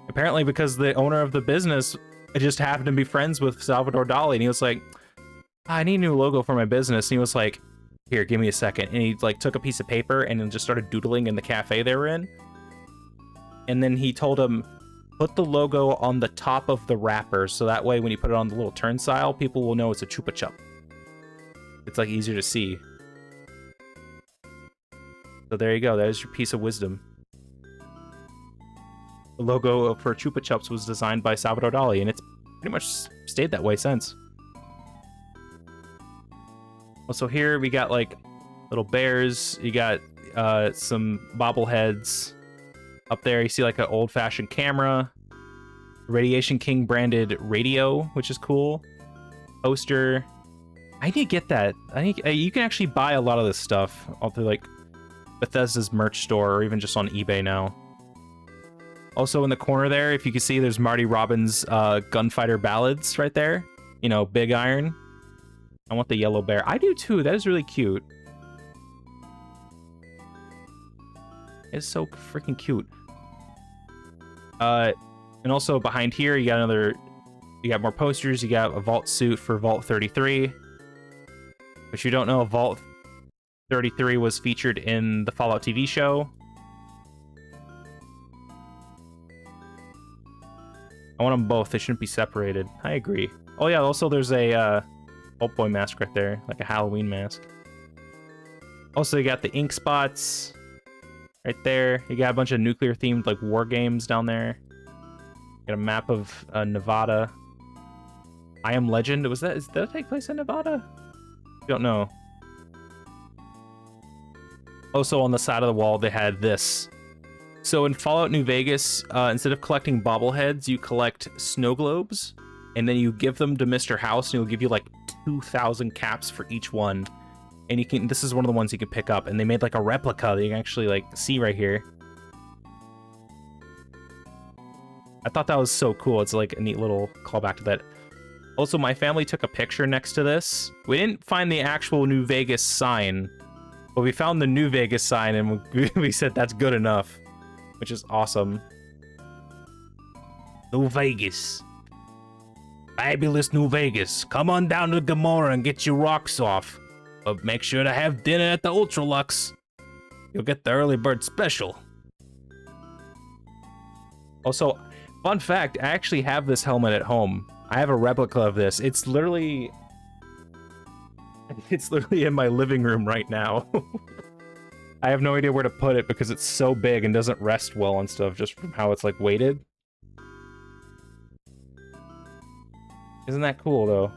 Apparently because the owner of the business just happened to be friends with Salvador Dali, and he was like, I need a new logo for my business. And he was like, here, give me a second. And he like took a piece of paper and then just started doodling in the cafe they were in. And then he told him, put the logo on the top of the wrapper, so that way when you put it on the little turnstile, people will know it's a Chupa Chup. It's like easier to see. So there you go, there's your piece of wisdom. The logo for Chupa Chups was designed by Salvador Dali, and it's pretty much stayed that way since. Also here we got like little bears, you got some bobbleheads. Up there you see like an old-fashioned camera, Radiation King branded radio, which is cool. Poster. I need to get that. I think you can actually buy a lot of this stuff off the like Bethesda's merch store, or even just on eBay now. Also in the corner there, if you can see, there's Marty Robbins' Gunfighter Ballads right there. You know, Big Iron. I want the yellow bear. I do too. That is really cute. It's so freaking cute. And also behind here, you got more posters. You got a vault suit for Vault 33. But you don't know, Vault 33 was featured in the Fallout TV show. I want them both. They shouldn't be separated. I agree. Oh yeah, also there's a Vault Boy mask right there, like a Halloween mask. Also, you got the ink spots right there. You got a bunch of nuclear-themed like war games down there. Got a map of Nevada. I Am Legend. Did that take place in Nevada? Don't know. Also on the side of the wall, they had this So in Fallout New Vegas, instead of collecting bobbleheads, you collect snow globes, and then you give them to Mr. House, and he'll give you like 2,000 caps for each one. And you can, this is one of the ones you can pick up, and they made like a replica that you can actually like see right here. I thought that was so cool. It's like a neat little callback to that. Also, my family took a picture next to this. We didn't find the actual New Vegas sign, but we found the New Vegas sign, and we said that's good enough, which is awesome. New Vegas. Fabulous New Vegas. Come on down to Gamora and get your rocks off. But make sure to have dinner at the Ultralux. You'll get the early bird special. Also, fun fact, I actually have this helmet at home. I have a replica of this. It's literally in my living room right now. I have no idea where to put it because it's so big and doesn't rest well on stuff just from how it's like weighted. Isn't that cool though?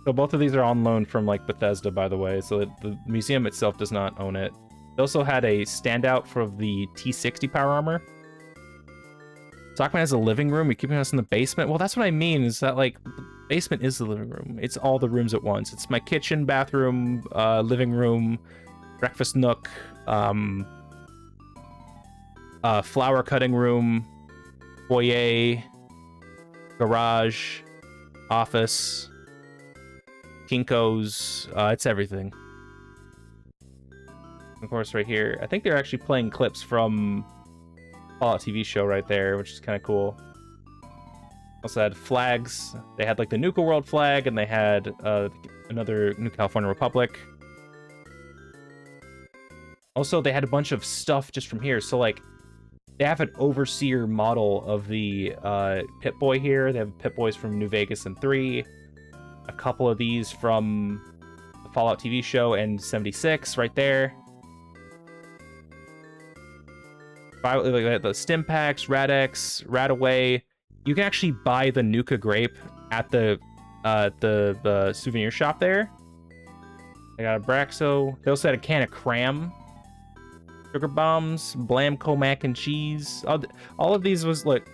So both of these are on loan from like Bethesda, by the way, so the museum itself does not own it. They also had a standout for the T60 power armor. Sockman has a living room. You're keeping us in the basement. Well, that's what I mean, is that like the basement is the living room. It's all the rooms at once. It's my kitchen, bathroom, living room, breakfast nook, flower cutting room, foyer, garage, office, Kinko's, it's everything. Of course, right here, I think they're actually playing clips from Fallout TV show right there, which is kind of cool. Also had flags. They had like the Nuka World flag, and they had another New California Republic. Also, they had a bunch of stuff just from here. So like, they have an overseer model of the Pip-Boy here. They have Pip-Boys from New Vegas and 3. A couple of these from the Fallout TV show and 76 right there. Like the stim packs, Rad-X, Radaway. You can actually buy the Nuka grape at the souvenir shop there. They got a Braxo. They also had a can of Cram, Sugar Bombs, Blamco mac and cheese. All of these was like,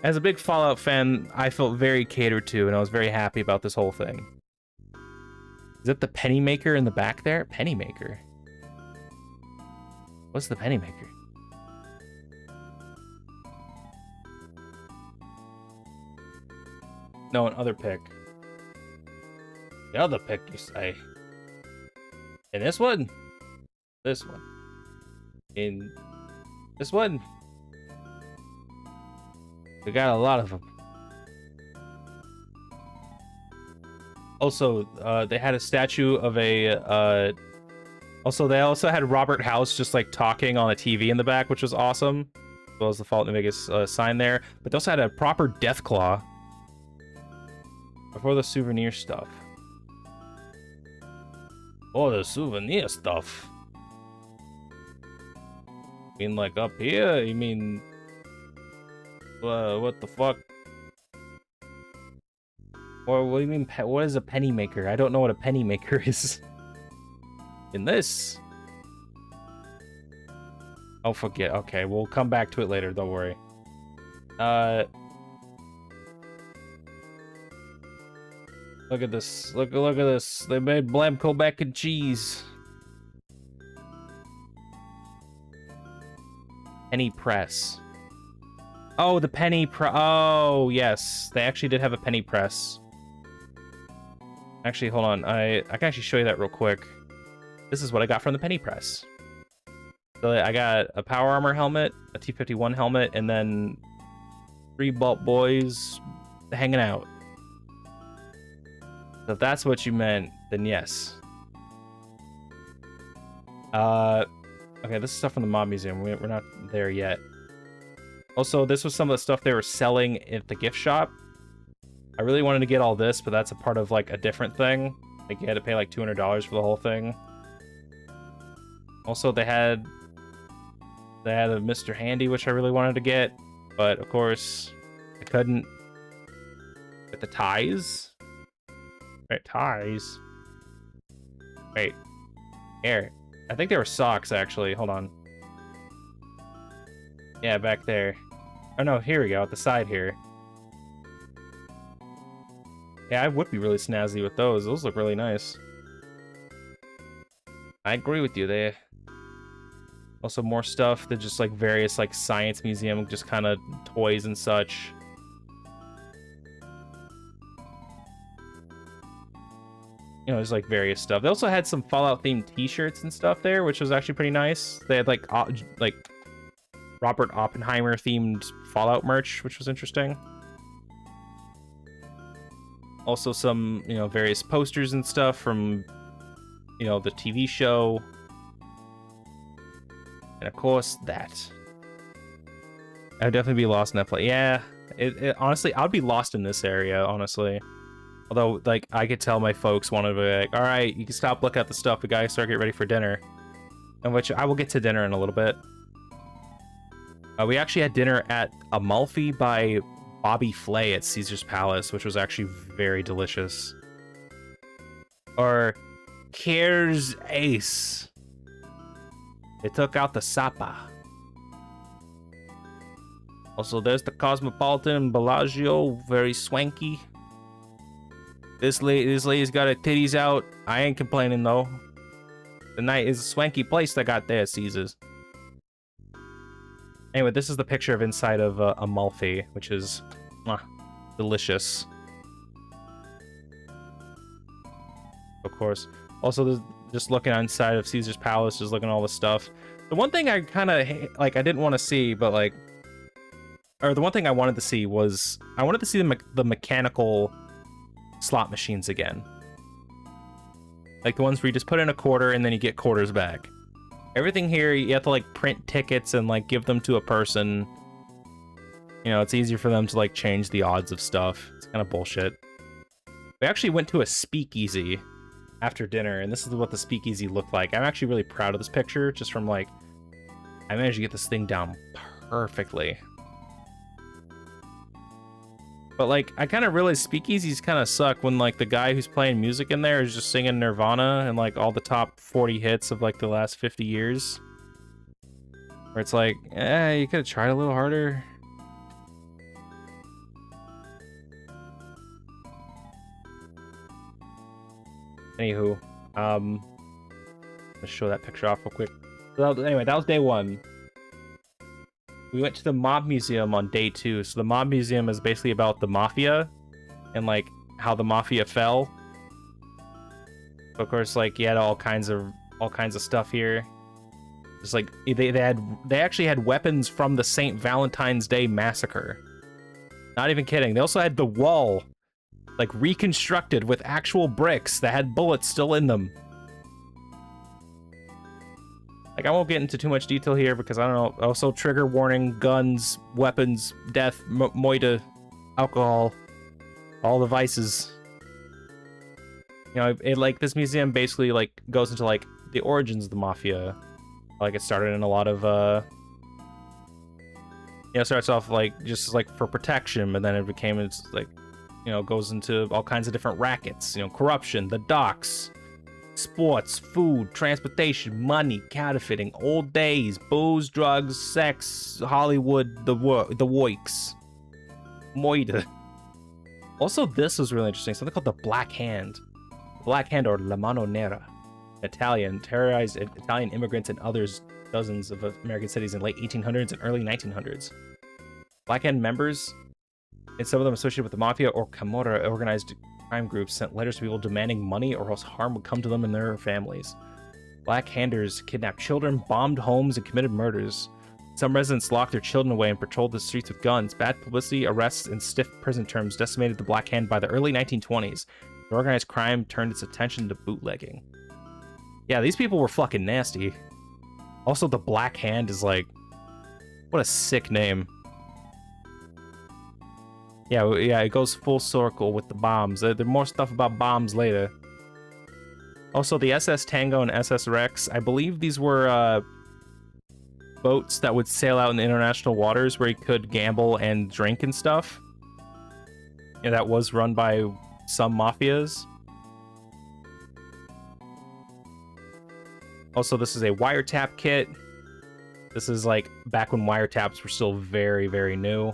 as a big Fallout fan, I felt very catered to, and I was very happy about this whole thing. Is that the penny maker in the back there? Penny maker. What's the penny maker? No, an other pick. The other pick, you say? In this one? This one. In this one? We got a lot of them. Also, they had a statue of a, also, they also had Robert House just, like, talking on a TV in the back, which was awesome. As well as the Fallout New Vegas sign there. But they also had a proper Deathclaw. Before the souvenir stuff. Oh, the souvenir stuff. You mean like up here? You mean... what the fuck? Or what do you mean, what is a penny maker? I don't know what a penny maker is. In this? Oh, forget. Okay, we'll come back to it later, don't worry. Look at this. Look at this. They made Blamco mac and cheese. Penny press. Oh, the penny press. Oh, yes. They actually did have a penny press. Actually, hold on. I can actually show you that real quick. This is what I got from the penny press. So I got a power armor helmet, a T-51 helmet, and then 3 Bolt Boys hanging out. So if that's what you meant, then yes. Okay, this is stuff from the Mob Museum. We're not there yet. Also, this was some of the stuff they were selling at the gift shop. I really wanted to get all this, but that's a part of, like, a different thing. Like, you had to pay, like, $200 for the whole thing. Also, they had a Mr. Handy, which I really wanted to get. But, of course, I couldn't. With the ties? Wait, ties? Wait. Here. I think they were socks, actually. Hold on. Yeah, back there. Oh no, here we go, at the side here. Yeah, I would be really snazzy with those. Those look really nice. I agree with you there. Also more stuff that just like various like science museum, just kind of toys and such. You know, there's like various stuff. They also had some Fallout themed t-shirts and stuff there, which was actually pretty nice. They had like Robert Oppenheimer themed Fallout merch, which was interesting. Also some, you know, various posters and stuff from, you know, the TV show. And of course, that. I'd definitely be lost in that place. Yeah, it honestly, I'd be lost in this area, honestly. Although, like, I could tell my folks wanted to be like, all right, you can stop looking at the stuff. We gotta start getting ready for dinner. And which I will get to dinner in a little bit. We actually had dinner at Amalfi by Bobby Flay at Caesar's Palace, which was actually very delicious. Or Cares Ace. They took out the Sapa. Also, there's the Cosmopolitan in Bellagio, very swanky. This lady's got her titties out. I ain't complaining though. The night is a swanky place they got there, Caesars. Anyway, this is the picture of inside of Amalfi, which is delicious. Of course. Also, just looking inside of Caesar's Palace, just looking at all the stuff. The one thing I kind of like, I didn't want to see, but like, or the one thing I wanted to see was, I wanted to see the mechanical slot machines again. Like the ones where you just put in a quarter and then you get quarters back. Everything here, you have to like print tickets and like give them to a person. You know, it's easier for them to like change the odds of stuff. It's kind of bullshit. We actually went to a speakeasy after dinner, and this is what the speakeasy looked like. I'm actually really proud of this picture, just from like, I managed to get this thing down perfectly. But like, I kind of realized speakeasies kind of suck when like the guy who's playing music in there is just singing Nirvana and like all the top 40 hits of like the last 50 years. Where it's like, you could have tried a little harder. Anywho, let's show that picture off real quick. So anyway, that was day one. We went to the Mob Museum on day 2. So the Mob Museum is basically about the Mafia and like how the Mafia fell. Of course, like you had all kinds of stuff here. Just like they actually had weapons from the St. Valentine's Day massacre. Not even kidding. They also had the wall like reconstructed with actual bricks that had bullets still in them. Like, I won't get into too much detail here because I don't know. Also, trigger warning, guns, weapons, death, moita, alcohol, all the vices. You know, like this museum basically like goes into like the origins of the Mafia. Like it started in a lot of you know, starts off like just like for protection, and then it became, it's like, you know, goes into all kinds of different rackets. You know, corruption, the docks, sports, food, transportation, money, counterfeiting, old days, booze, drugs, sex, Hollywood, the woiks, moida. Also, this was really interesting. Something called the Black Hand. The Black Hand, or La Mano Nera, Italian, terrorized Italian immigrants and others, dozens of American cities in late 1800s and early 1900s. Black Hand members, and some of them associated with the Mafia or Camorra organized crime groups, sent letters to people demanding money or else harm would come to them and their families. Black Handers kidnapped children, bombed homes, and committed murders. Some residents locked their children away and patrolled the streets with guns. Bad publicity, arrests, and stiff prison terms decimated the Black Hand by the early 1920s. The organized crime turned its attention to bootlegging. Yeah, these people were fucking nasty. Also, the Black Hand is like, what a sick name. Yeah, it goes full circle with the bombs. There's more stuff about bombs later. Also, the SS Tango and SS Rex, I believe these were boats that would sail out in the international waters where you could gamble and drink and stuff. Yeah, that was run by some mafias. Also, this is a wiretap kit. This is like back when wiretaps were still very, very new.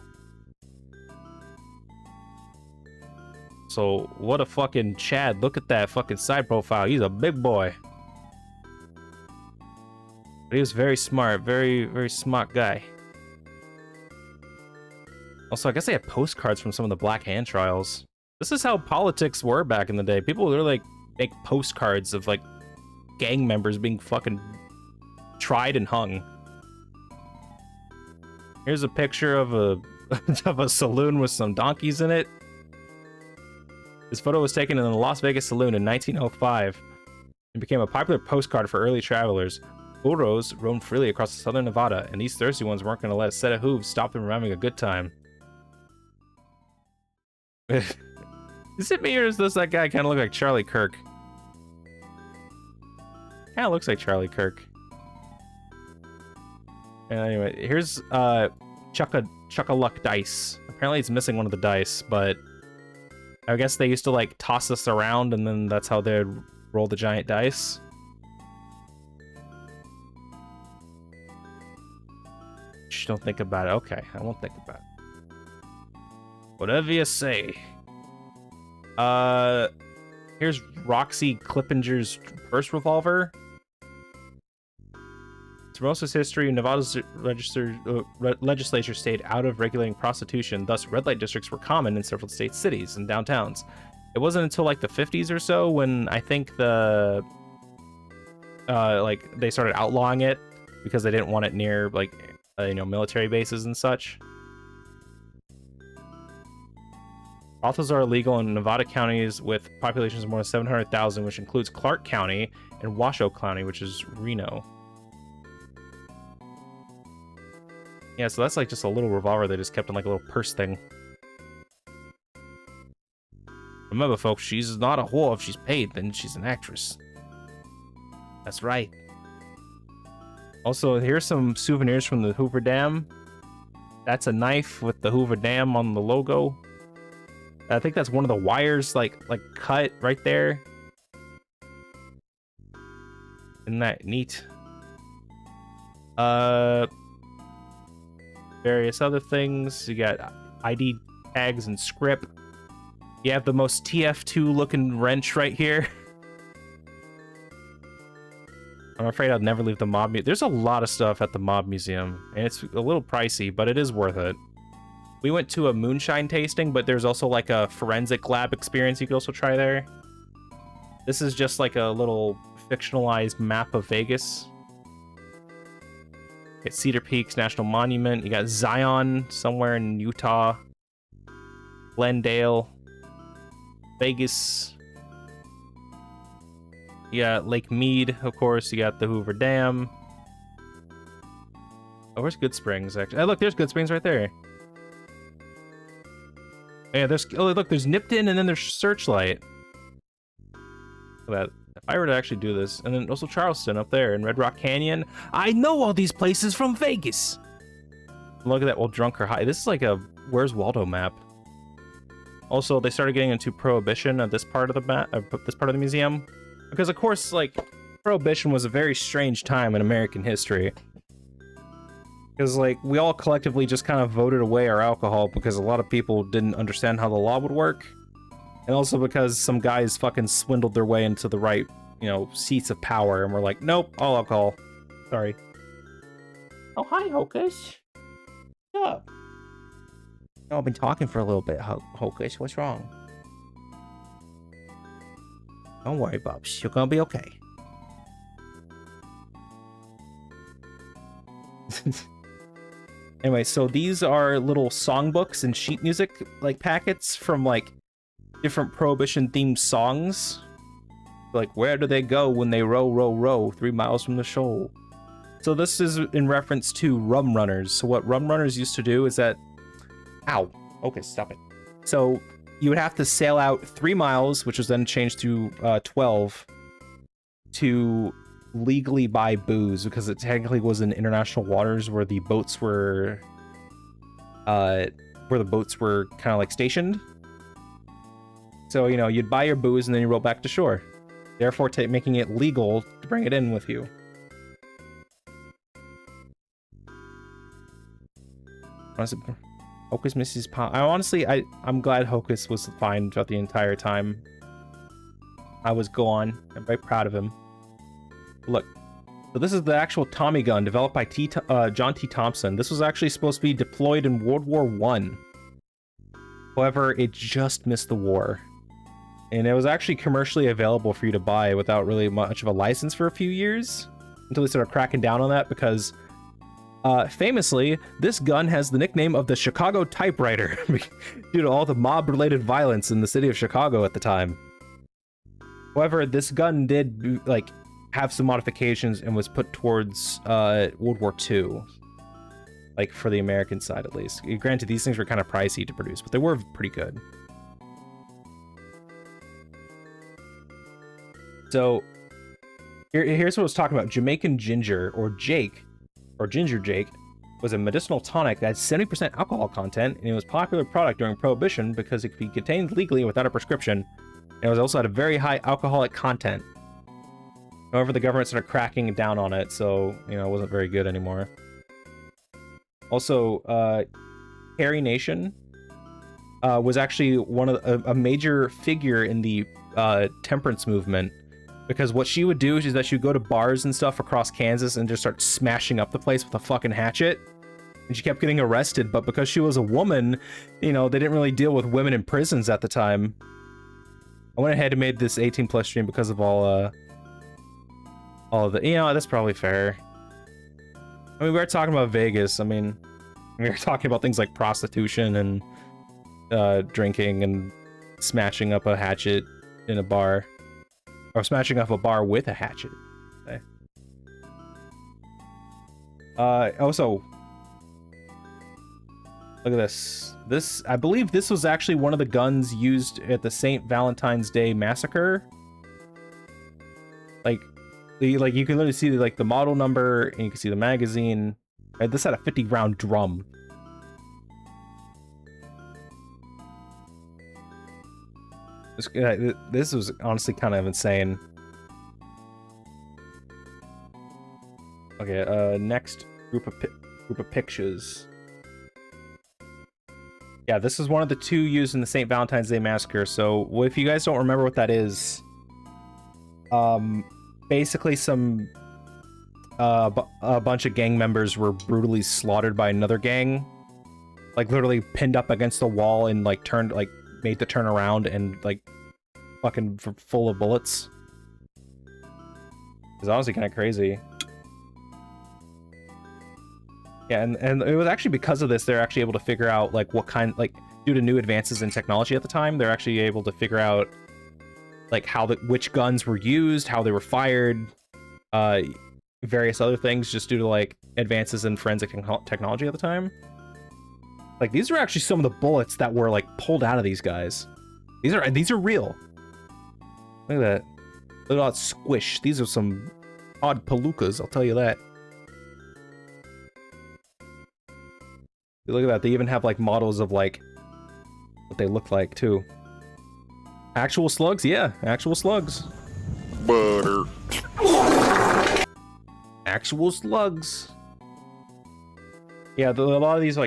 So, what a fucking Chad. Look at that fucking side profile. He's a big boy. But he was very smart. Very, very smart guy. Also, I guess they had postcards from some of the Black Hand trials. This is how politics were back in the day. People would like make postcards of like gang members being fucking tried and hung. Here's a picture of a of a saloon with some donkeys in it. This photo was taken in the Las Vegas saloon in 1905 and became a popular postcard for early travelers. Burros roamed freely across southern Nevada, and these thirsty ones weren't going to let a set of hooves stop them from having a good time. Is it me, or does that guy kind of look like Charlie Kirk? Kind of looks like Charlie Kirk. And anyway, here's Chuck-a-Luck dice. Apparently it's missing one of the dice, but I guess they used to like toss this around, and then that's how they'd roll the giant dice. Shh, don't think about it. Okay, I won't think about it. Whatever you say. Here's Roxy Clippinger's first revolver. Through most of its history, Nevada's legislature stayed out of regulating prostitution. Thus, red light districts were common in several state cities and downtowns. It wasn't until like the 50s or so when I think the like they started outlawing it because they didn't want it near like you know, military bases and such. Brothels are illegal in Nevada counties with populations of more than 700,000, which includes Clark County and Washoe County, which is Reno. Yeah, so that's like just a little revolver they just kept in like a little purse thing. Remember, folks, she's not a whore. If she's paid, then she's an actress. That's right. Also, here's some souvenirs from the Hoover Dam. That's a knife with the Hoover Dam on the logo. I think that's one of the wires, like cut right there. Isn't that neat? Various other things. You got ID tags and script. You have the most TF2 looking wrench right here. I'm afraid I'll never leave the Mob Museum. There's a lot of stuff at the Mob Museum, and it's a little pricey, but it is worth it. We went to a moonshine tasting, but there's also like a forensic lab experience you could also try there. This is just like a little fictionalized map of Vegas. You got Cedar Peaks National Monument. You got Zion somewhere in Utah. Glendale. Vegas. You got Lake Mead, of course. You got the Hoover Dam. Oh, where's Good Springs, actually? Oh, look, there's Good Springs right there. Yeah, there's... Oh, look, there's Nipton, and then there's Searchlight. Look at that. If I were to actually do this, and then also Charleston up there, and Red Rock Canyon. I know all these places from Vegas! Look at that, well, Drunk or High. This is like a Where's Waldo map. Also, they started getting into Prohibition at this part of the this part of the museum. Because, of course, like, Prohibition was a very strange time in American history. Because, like, we all collectively just kind of voted away our alcohol because a lot of people didn't understand how the law would work. And also because some guys fucking swindled their way into the right, you know, seats of power. And we're like, nope, all alcohol. Sorry. Oh, hi, Hocus. What's up? Oh, I've been talking for a little bit, Hocus. What's wrong? Don't worry, Bubs. You're gonna be okay. Anyway, so these are little songbooks and sheet music, like, packets from, like, different Prohibition-themed songs. Like, where do they go when they row, row, row 3 miles from the shoal? So this is in reference to rum runners. So what rum runners used to do is that... Ow. Okay, stop it. So you would have to sail out 3 miles, which was then changed to 12, to legally buy booze, because it technically was in international waters where the boats were kind of like stationed. So, you know, you'd buy your booze and then you roll back to shore, therefore making it legal to bring it in with you. Honestly, Hocus misses I'm glad Hocus was fine throughout the entire time. I was gone. I'm very proud of him. Look. So this is the actual Tommy gun developed by John T. Thompson. This was actually supposed to be deployed in World War I. However, it just missed the war. And it was actually commercially available for you to buy without really much of a license for a few years. Until they started cracking down on that because, famously, this gun has the nickname of the Chicago typewriter due to all the mob-related violence in the city of Chicago at the time. However, this gun did, like, have some modifications and was put towards World War II. Like, for the American side, at least. Granted, these things were kind of pricey to produce, but they were pretty good. So, here's what I was talking about. Jamaican Ginger, or Jake, or Ginger Jake, was a medicinal tonic that had 70% alcohol content, and it was a popular product during Prohibition because it could be contained legally without a prescription. And it was also had a very high alcoholic content. However, the government started cracking down on it, so, you know, it wasn't very good anymore. Also, Carrie Nation was actually one of a major figure in the temperance movement, because what she would do is that she would go to bars and stuff across Kansas and just start smashing up the place with a fucking hatchet. And she kept getting arrested, but because she was a woman, you know, they didn't really deal with women in prisons at the time. I went ahead and made this 18+ stream because of all of the, you know, that's probably fair. I mean, we were talking about Vegas. I mean, we were talking about things like prostitution and drinking and smashing up a hatchet in a bar. Or smashing up a bar with a hatchet. Okay. Also, look at this. I believe this was actually one of the guns used at the St. Valentine's Day massacre. Like you can literally see the model number, and you can see the magazine. Right, this had a 50-round drum. This was honestly kind of insane. Okay, next group of pictures. Yeah, this is one of the two used in the St. Valentine's Day massacre. So, if you guys don't remember what that is, basically some a bunch of gang members were brutally slaughtered by another gang, like literally pinned up against the wall and made to turn around and fucking full of bullets. It's honestly kind of crazy. Yeah, and it was actually because of this they're actually able to figure out what kind, due to new advances in technology at the time, they're actually able to figure out which guns were used, how they were fired, various other things, just due to advances in forensic technology at the time. These are actually some of the bullets that were pulled out of these guys. These are real. Look at that. Look at all that squish. These are some odd palookas, I'll tell you that. Look at that. They even have models of what they look like too. Actual slugs? Yeah, actual slugs. Butter. Actual slugs. Yeah, a lot of these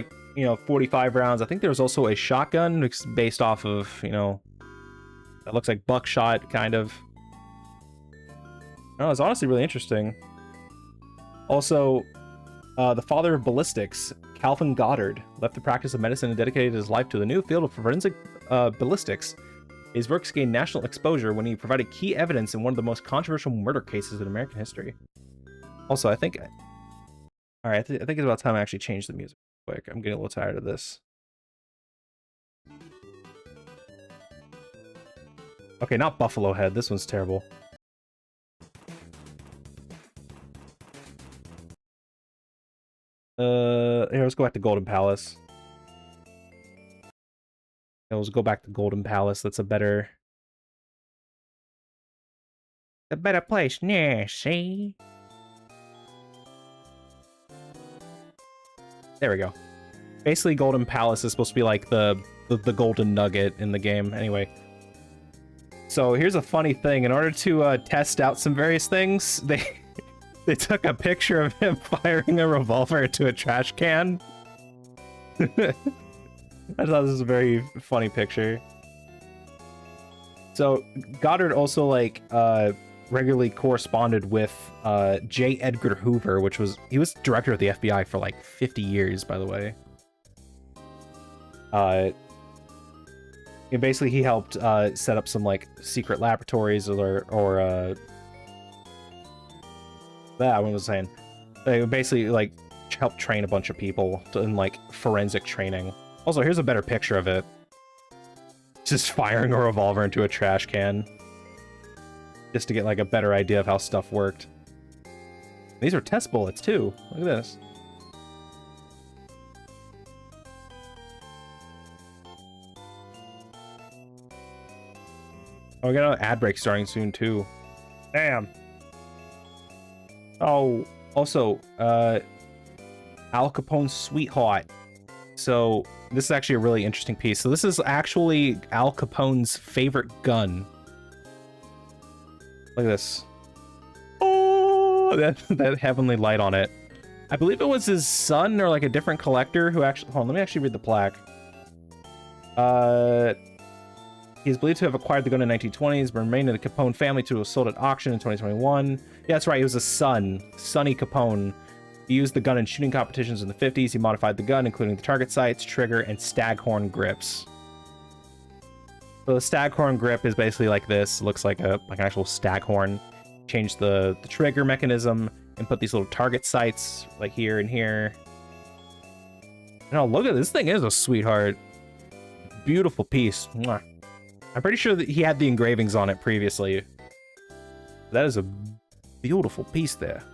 45 rounds. I think there was also a shotgun based off of, that looks like buckshot, kind of. No, it's honestly really interesting. Also, the father of ballistics, Calvin Goddard, left the practice of medicine and dedicated his life to the new field of forensic ballistics. His works gained national exposure when he provided key evidence in one of the most controversial murder cases in American history. Also, I think... Alright, I think it's about time I actually change the music quick. I'm getting a little tired of this. Okay, not Buffalo Head. This one's terrible. Here, let's go back to Golden Palace. Yeah, let's go back to Golden Palace. That's a better place. Yeah, see? There we go. Basically, Golden Palace is supposed to be the golden nugget in the game. Anyway. So here's a funny thing. In order to test out some various things, they took a picture of him firing a revolver into a trash can. I thought this was a very funny picture. So Goddard also like regularly corresponded with J. Edgar Hoover, he was director of the FBI for like 50 years, by the way. And basically he helped set up some like secret laboratories or that one was saying. They basically like helped train a bunch of people in like forensic training. Also, here's a better picture of it. Just firing a revolver into a trash can. Just to get like a better idea of how stuff worked. These are test bullets too. Look at this. Oh, we got an ad break starting soon too. Damn. Oh, also, Al Capone's sweetheart. So this is actually a really interesting piece. So this is actually Al Capone's favorite gun. Look at this. Oh, that heavenly light on it. I believe it was his son or like a different collector who actually... Hold on, let me actually read the plaque. He is believed to have acquired the gun in the 1920s, but remained in the Capone family till it was sold at auction in 2021. Yeah, that's right, he was a son. Sonny Capone. He used the gun in shooting competitions in the 50s. He modified the gun, including the target sights, trigger, and staghorn grips. So the staghorn grip is basically like this. It looks like an actual staghorn. Changed the trigger mechanism and put these little target sights like here and here. And oh, look at this thing is a sweetheart. Beautiful piece. Mwah. I'm pretty sure that he had the engravings on it previously. That is a beautiful piece there.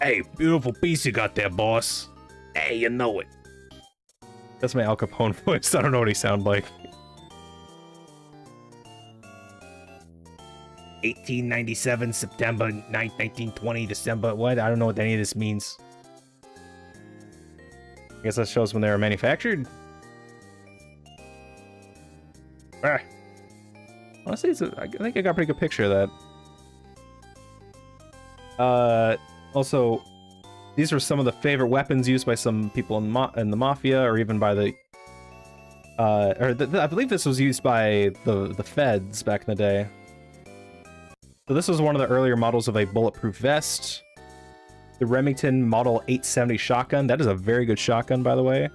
Hey, beautiful piece you got there, boss. Hey, you know it. That's my Al Capone voice. I don't know what he sounds like. 1897, September 9th, 1920, December. What? I don't know what any of this means. I guess that shows when they were manufactured. Ah. Honestly, I think I got a pretty good picture of that. Also, these were some of the favorite weapons used by some people in the mafia, or even by the... I believe this was used by the feds back in the day. So this was one of the earlier models of a bulletproof vest. The Remington Model 870 shotgun. That is a very good shotgun, by the way.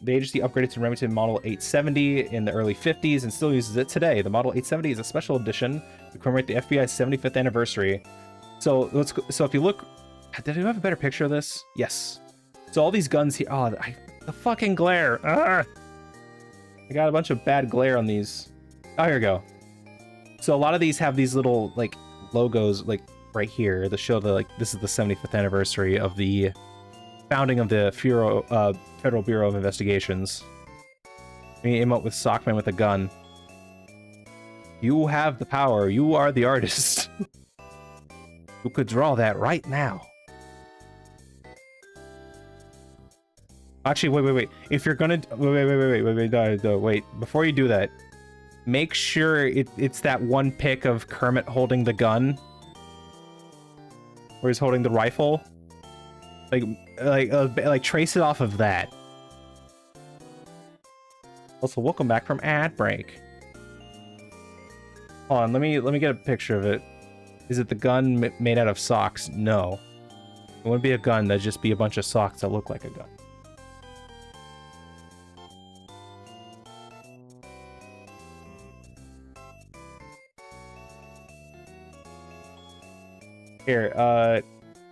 The agency upgraded to Remington Model 870 in the early 50s and still uses it today. The Model 870 is a special edition to commemorate the FBI's 75th anniversary. So so if you look, did you have a better picture of this? Yes. So all these guns here. Oh, the fucking glare. Ah! I got a bunch of bad glare on these. Oh, here we go. So a lot of these have these little like logos like right here to show that like this is the 75th anniversary of the founding of the Federal Bureau of Investigations. We aim up with Sockman with a gun. You have the power. You are the artist. You could draw that right now. Actually, wait. If you're gonna... Wait. Before you do that, make sure it's that one pic of Kermit holding the gun. Where he's holding the rifle. Like trace it off of that. Also, welcome back from ad break. Hold on, let me get a picture of it. Is it the gun made out of socks? No. It wouldn't be a gun, that'd just be a bunch of socks that look like a gun.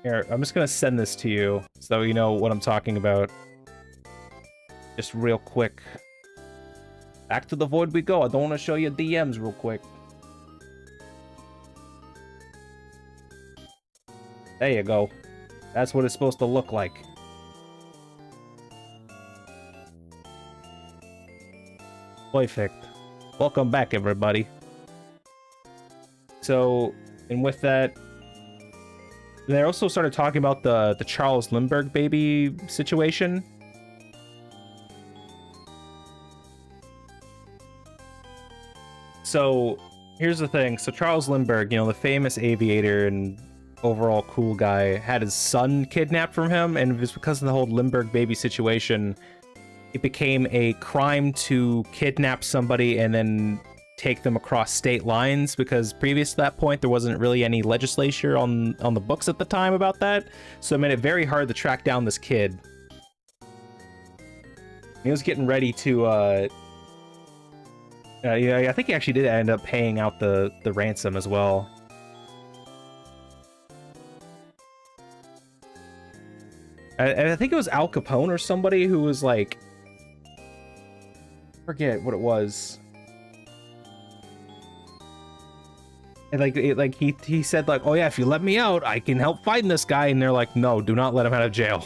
Here, I'm just gonna send this to you so you know what I'm talking about. Just real quick. Back to the void we go. I don't want to show you DMs real quick. There you go. That's what it's supposed to look like. Perfect. Welcome back, everybody. So, and with that, they also started talking about the Charles Lindbergh baby situation. So here's the thing. So Charles Lindbergh, you know, the famous aviator and overall cool guy, had his son kidnapped from him, and it was because of the whole Limburg baby situation, it became a crime to kidnap somebody and then take them across state lines, because previous to that point there wasn't really any legislation on the books at the time about that, so it made it very hard to track down this kid. He was getting ready to yeah, I think he actually did end up paying out the ransom as well. I think it was Al Capone or somebody who was like, forget what it was. And like he said like, oh yeah, if you let me out, I can help find this guy. And they're like, no, do not let him out of jail.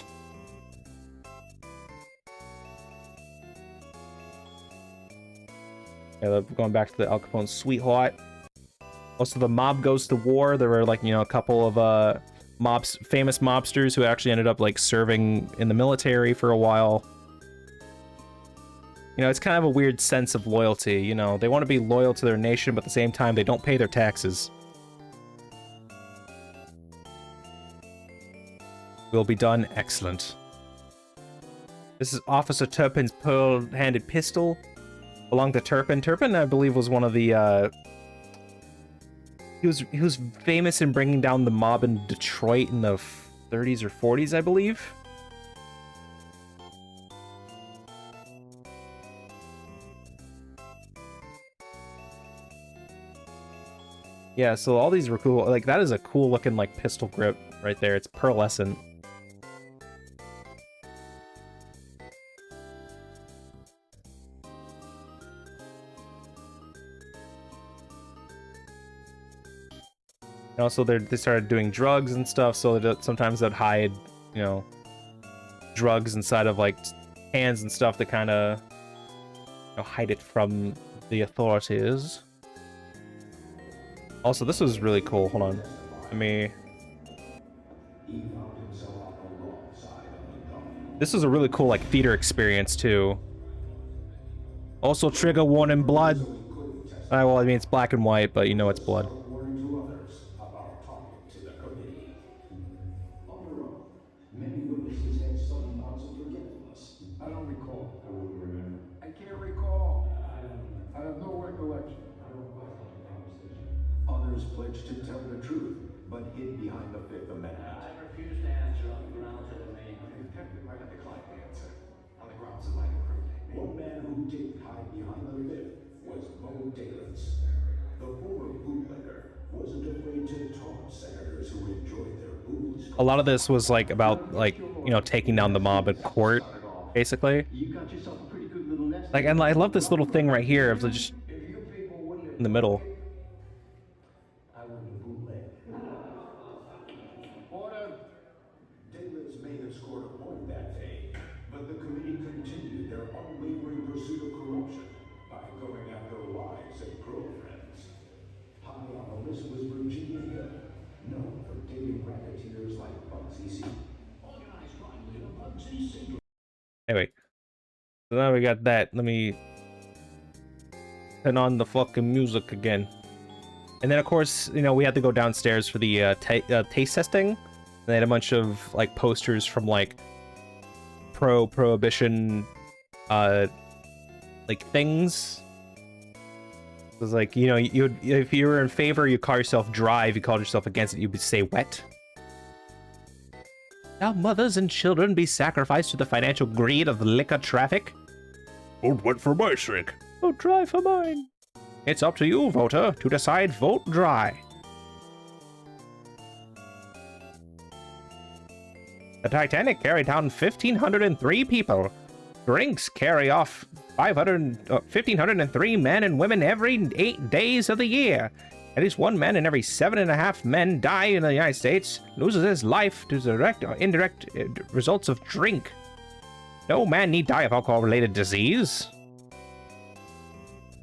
Yeah, going back to the Al Capone sweetheart. Also, the mob goes to war. There were like, you know, a couple of famous mobsters who actually ended up like serving in the military for a while. You know, it's kind of a weird sense of loyalty, you know. They want to be loyal to their nation, but at the same time, they don't pay their taxes. Will be done. Excellent. This is Officer Turpin's pearl-handed pistol. Belonged to Turpin. Turpin, I believe, was one of the, He was famous in bringing down the mob in Detroit in the 30s or 40s, I believe. Yeah, so all these were cool. Like, that is a cool looking, like, pistol grip right there. It's pearlescent. And also, they started doing drugs and stuff, so that sometimes they'd hide, you know, drugs inside of, like, cans and stuff to kind of, you know, hide it from the authorities. Also, this was really cool. Hold on. Let me... This is a really cool, like, theater experience, too. Also, trigger warning, blood. Well, I mean, it's black and white, but you know it's blood. Many witnesses had sudden bouts of forgetfulness. I don't recall. I wouldn't remember. I can't recall. I have no recollection. Others pledged to tell the truth, but hid behind the Fifth Amendment. I refuse to answer on the grounds of the name. Detective might have declined to answer. On the grounds of minor criminal. One man who did hide behind the Fifth was Mo Dalens. The former bootlegger wasn't afraid to taunt senators who enjoyed their booze. A lot of this was like about, like, you know, taking down the mob in court, basically. You got yourself a pretty good little nest. Like, and I love this little thing right here of just in the middle. I wouldn't have bootleg. Order. Dalens may have scored a point that day, but the committee continued their unwavering pursuit of corruption by going after wives and girlfriends. High on the list was Virginia Hill, known for dating racketeers like Bugsy Siegel. Organized crime leader Bugsy Siegel. Anyway, so now we got that. Let me turn on the fucking music again. And then, of course, you know, we had to go downstairs for the taste testing. And they had a bunch of, like, posters from, like, pro-prohibition, like, things. It was like, you know, if you were in favor, you call yourself dry. If you called yourself against it, you would say wet. Shall mothers and children be sacrificed to the financial greed of liquor traffic? Vote wet for my sake. Vote dry for mine. It's up to you, voter, to decide vote dry. The Titanic carried down 1,503 people. Drinks carry off 1,503 men and women every 8 days of the year. At least one man in every 7.5 men die in the United States loses his life to direct or indirect results of drink. No man need die of alcohol-related disease.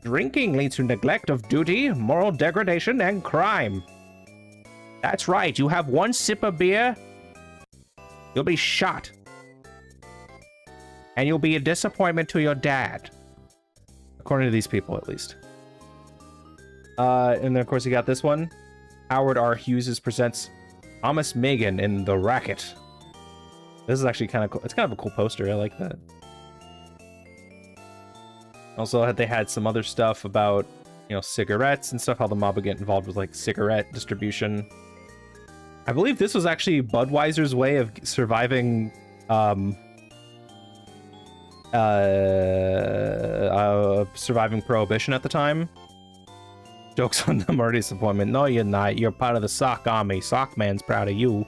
Drinking leads to neglect of duty, moral degradation, and crime. That's right, you have one sip of beer, you'll be shot. And you'll be a disappointment to your dad. According to these people, at least. And then, of course, you got this one. Howard R. Hughes presents Thomas Megan in The Racket. This is actually kind of cool. It's kind of a cool poster. I like that. Also, they had some other stuff about, you know, cigarettes and stuff, how the mob would get involved with, like, cigarette distribution. I believe this was actually Budweiser's way of surviving, surviving Prohibition at the time. Jokes on them are disappointment. No, you're not. You're part of the Sock Army. Sockman's proud of you.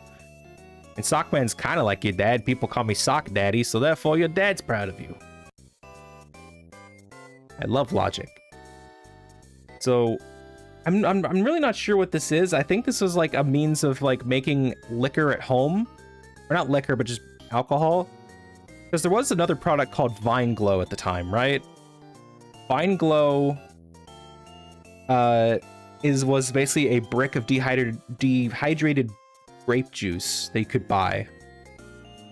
And Sockman's kind of like your dad. People call me Sock Daddy, so therefore your dad's proud of you. I love logic. So, I'm really not sure what this is. I think this is like a means of like making liquor at home. Or not liquor, but just alcohol. Because there was another product called Vine Glow at the time, right? Vine Glow was basically a brick of dehydrated grape juice that you could buy.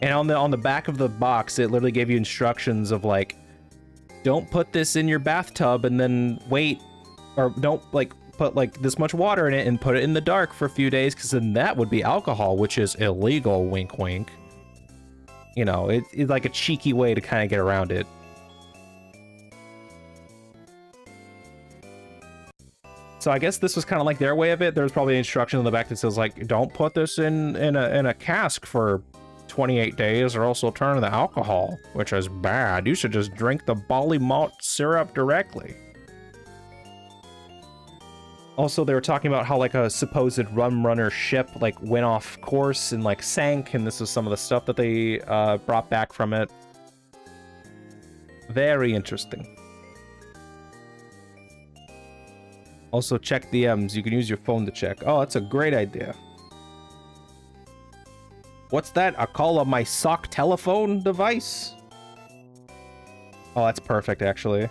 And on the back of the box, it literally gave you instructions of like, don't put this in your bathtub and then wait, or don't like put like this much water in it and put it in the dark for a few days, because then that would be alcohol, which is illegal, wink wink. You know, it's like a cheeky way to kind of get around it. So I guess this was kind of like their way of it. There's probably an instruction on the back that says like, don't put this in a cask for 28 days or else it'll turn into alcohol, which is bad. You should just drink the barley malt syrup directly. Also, they were talking about how like a supposed rum runner ship like went off course and like sank, and this was some of the stuff that they brought back from it. Very interesting. Also, check DMs. You can use your phone to check. Oh, that's a great idea. What's that? A call on my sock telephone device? Oh, that's perfect, actually.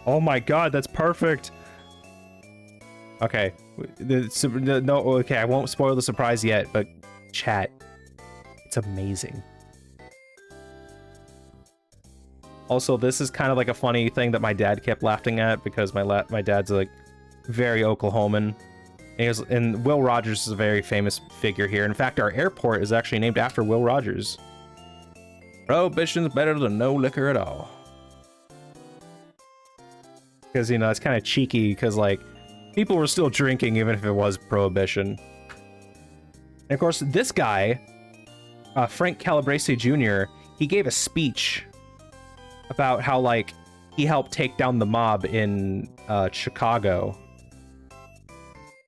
Oh my god, that's perfect! Okay. No, okay, I won't spoil the surprise yet, but chat. It's amazing. Also, this is kind of like a funny thing that my dad kept laughing at, because my dad's like very Oklahoman. And Will Rogers is a very famous figure here. In fact, our airport is actually named after Will Rogers. Prohibition's better than no liquor at all. Because, you know, it's kind of cheeky, because, like, people were still drinking even if it was Prohibition. And, of course, this guy, Frank Calabrese Jr., he gave a speech about how, like, he helped take down the mob in Chicago.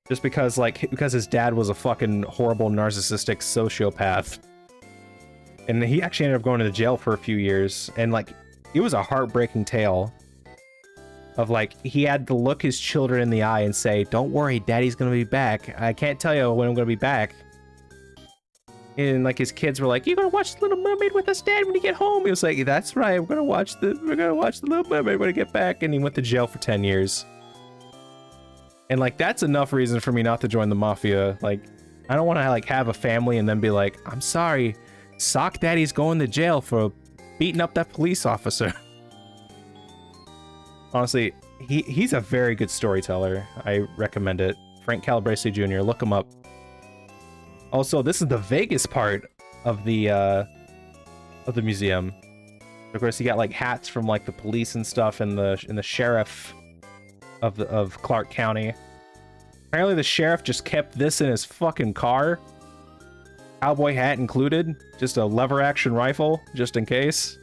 Just because, like, because his dad was a fucking horrible narcissistic sociopath. And he actually ended up going to jail for a few years. And, like, it was a heartbreaking tale. Of, like, he had to look his children in the eye and say, don't worry, daddy's gonna be back. I can't tell you when I'm gonna be back. And, like, his kids were like, you gonna watch The Little Mermaid with us, Dad, when you get home? He was like, that's right, we're gonna watch The Little Mermaid when I get back. And he went to jail for 10 years. And, like, that's enough reason for me not to join the mafia. Like, I don't want to, like, have a family and then be like, I'm sorry, Sock Daddy's going to jail for beating up that police officer. Honestly, he's a very good storyteller. I recommend it. Frank Calabrese Jr., look him up. Also, this is the Vegas part of the museum. Of course, you got, like, hats from, like, the police and stuff, and the sheriff of Clark County. Apparently the sheriff just kept this in his fucking car. Cowboy hat included. Just a lever action rifle, just in case.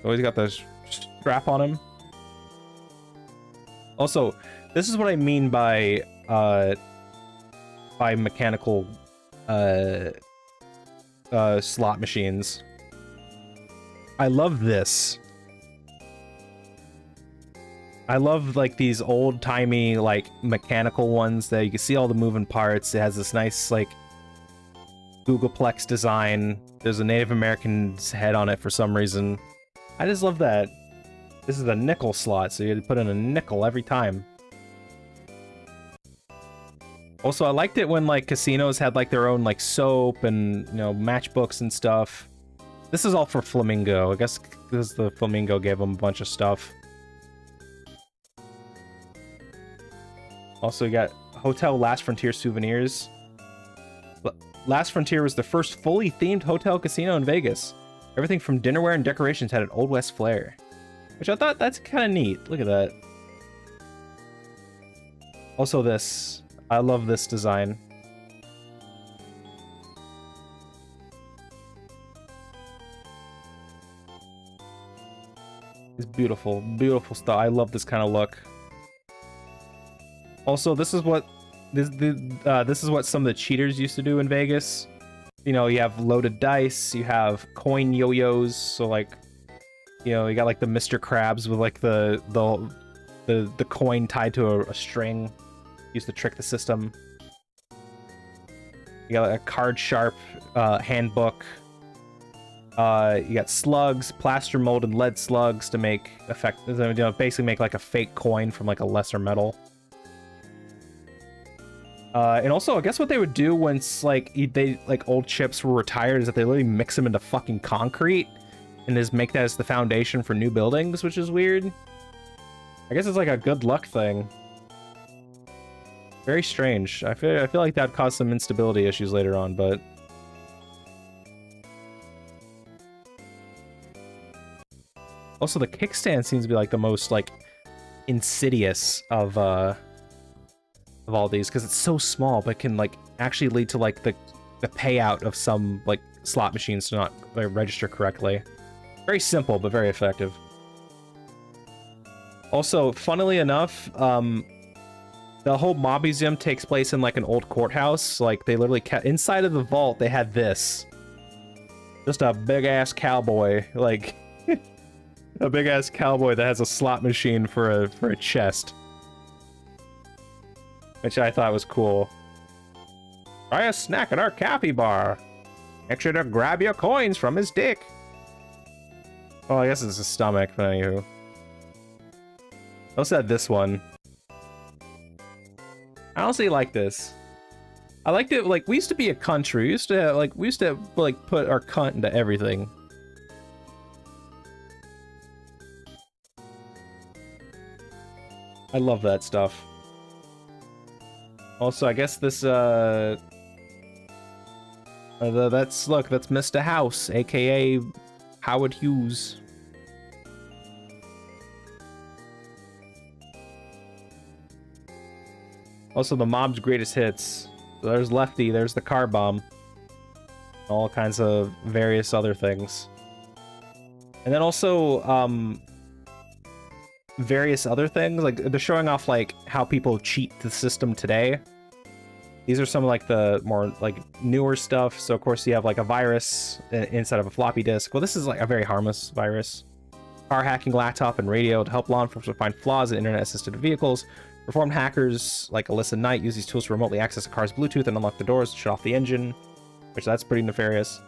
Always got the strap on him. Also, this is what I mean by mechanical slot machines. I love this. I love, like, these old-timey, like, mechanical ones that you can see all the moving parts. It has this nice, like, Googleplex design. There's a Native American's head on it for some reason. I just love that. This is a nickel slot, so you had to put in a nickel every time. Also, I liked it when, like, casinos had, like, their own, like, soap and, you know, matchbooks and stuff. This is all for Flamingo. I guess because the Flamingo gave them a bunch of stuff. Also, you got Hotel Last Frontier souvenirs. Last Frontier was the first fully themed hotel casino in Vegas. Everything from dinnerware and decorations had an Old West flair. Which I thought that's kind of neat. Look at that. Also this. I love this design. It's beautiful. Beautiful stuff. I love this kind of look. Also, this is what this is what some of the cheaters used to do in Vegas. You know, you have loaded dice, you have coin yo-yos, so like, you know, you got like the Mr. Krabs with like the coin tied to a string, used to trick the system. You got like a card sharp handbook. You got slugs, plaster mold, and lead slugs to make basically make like a fake coin from like a lesser metal. And also, I guess what they would do once like old chips were retired is that they literally mix them into fucking concrete and just make that as the foundation for new buildings, which is weird. I guess it's like a good luck thing. Very strange. I feel like that'd cause some instability issues later on, but. Also, the kickstand seems to be like the most like insidious of all these because it's so small, but can like actually lead to like the payout of some like slot machines to not register correctly. Very simple, but very effective. Also, funnily enough, the whole mob museum takes place in like an old courthouse. Like they literally inside of the vault they had this, just a big ass cowboy, like a big ass cowboy that has a slot machine for a chest. Which I thought was cool. Try a snack at our cafe bar. Make sure to grab your coins from his dick. Well, I guess it's his stomach, but anywho. I also had this one. I honestly like this. I liked it, like, we used to be a country. We used to put our cunt into everything. I love that stuff. Also, I guess this, that's Mr. House, aka Howard Hughes. Also, the mob's greatest hits. So there's Lefty, there's the car bomb. All kinds of various other things. And then also, various other things, like they're showing off like how people cheat the system today. These are some of like the more like newer stuff. So of course you have like a virus inside of a floppy disk. Well, this is like a very harmless virus. Car hacking, laptop, and radio to help law enforcement find flaws in internet-assisted vehicles. Reformed hackers like Alyssa Knight use these tools to remotely access a car's Bluetooth and unlock the doors to shut off the engine, which that's pretty nefarious.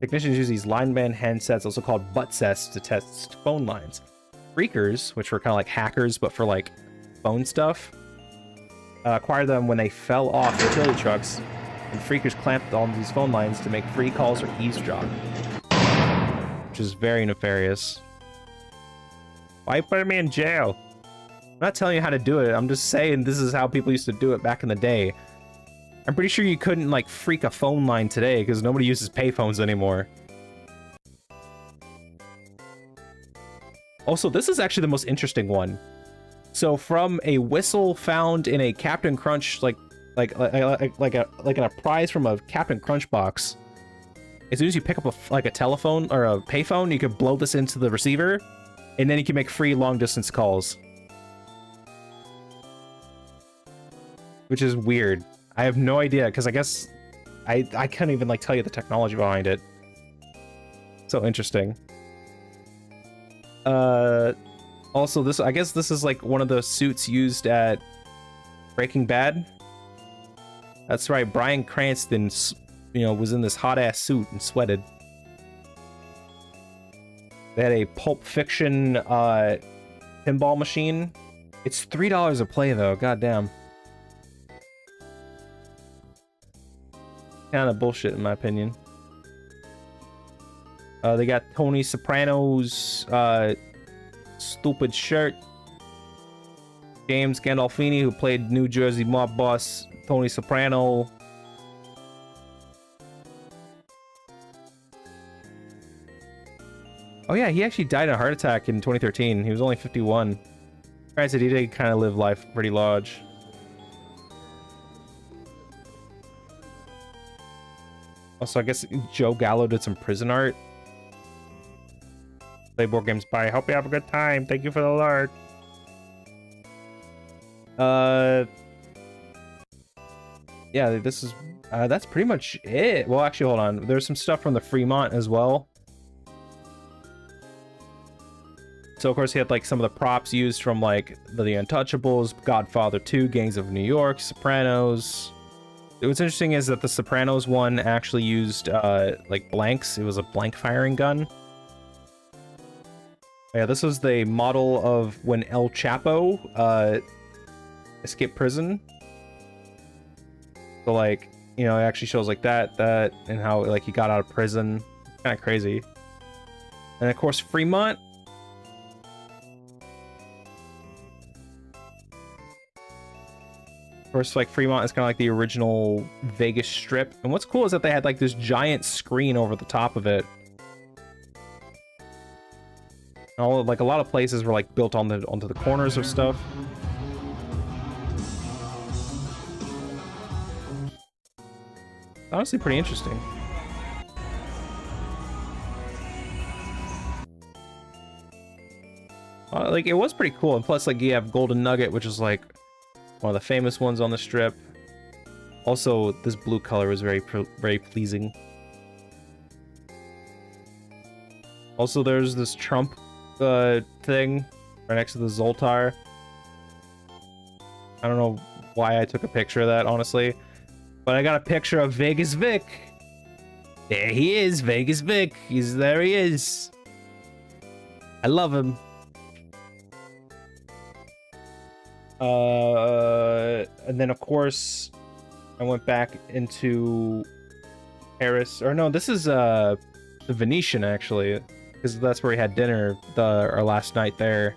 Technicians use these line band handsets, also called butt sets, to test phone lines. Freakers, which were kind of like hackers, but for like phone stuff, acquired them when they fell off utility trucks, and freakers clamped on these phone lines to make free calls or eavesdrop, which is very nefarious. Why put me in jail? I'm not telling you how to do it. I'm just saying this is how people used to do it back in the day. I'm pretty sure you couldn't like freak a phone line today because nobody uses payphones anymore. Also, this is actually the most interesting one. So, from a whistle found in a Captain Crunch, like a prize from a Captain Crunch box, as soon as you pick up a telephone or a payphone, you can blow this into the receiver, and then you can make free long distance calls. Which is weird. I have no idea, because I guess I can't even like tell you the technology behind it. So interesting. Also, I guess this is like one of the suits used at Breaking Bad. That's right, Bryan Cranston, was in this hot-ass suit and sweated. They had a Pulp Fiction pinball machine. It's $3 a play, though. Goddamn. Kind of bullshit, in my opinion. They got Tony Soprano's stupid shirt. James Gandolfini, who played New Jersey mob boss Tony Soprano. Oh yeah, he actually died in a heart attack in 2013. He was only 51. Granted, he did kind of live life pretty large. Also, I guess Joe Gallo did some prison art. Play board games. Bye. Hope you have a good time. Thank you for the alert. Yeah, this is that's pretty much it. Well, actually, hold on. There's some stuff from the Fremont as well. So of course he had like some of the props used from like the Untouchables, Godfather 2, Gangs of New York, Sopranos. What's interesting is that the Sopranos one actually used like blanks. It was a blank firing gun. Yeah, this was the model of when El Chapo escaped prison. So like, you know, it actually shows like that, and how like he got out of prison. Kind of crazy. And of course Fremont. Of course, like Fremont is kind of like the original Vegas Strip. And what's cool is that they had like this giant screen over the top of it. All like a lot of places were like built on onto the corners of stuff. Honestly, pretty interesting. Like it was pretty cool, and plus like you have Golden Nugget, which is like one of the famous ones on the strip. Also, this blue color is very pleasing. Also, there's this Trump thing right next to the Zoltar. I don't know why I took a picture of that, honestly. But I got a picture of Vegas Vic. There he is, Vegas Vic. There he is. I love him. And then of course, I went back into Paris. Or no, this is the Venetian actually, because that's where we had dinner our last night there.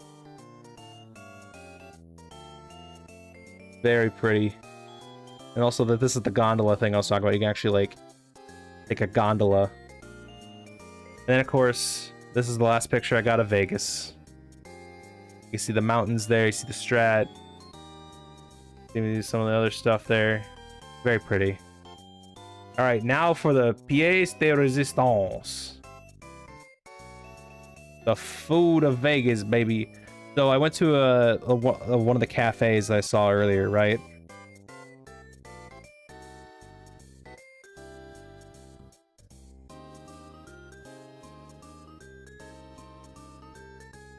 Very pretty. And also that this is the gondola thing I was talking about. You can actually like take a gondola. And then of course, this is the last picture I got of Vegas. You see the mountains there, you see the Strat. See some of the other stuff there. Very pretty. Alright, now for the pièce de résistance. The food of Vegas, baby. So I went to one of the cafes I saw earlier, right?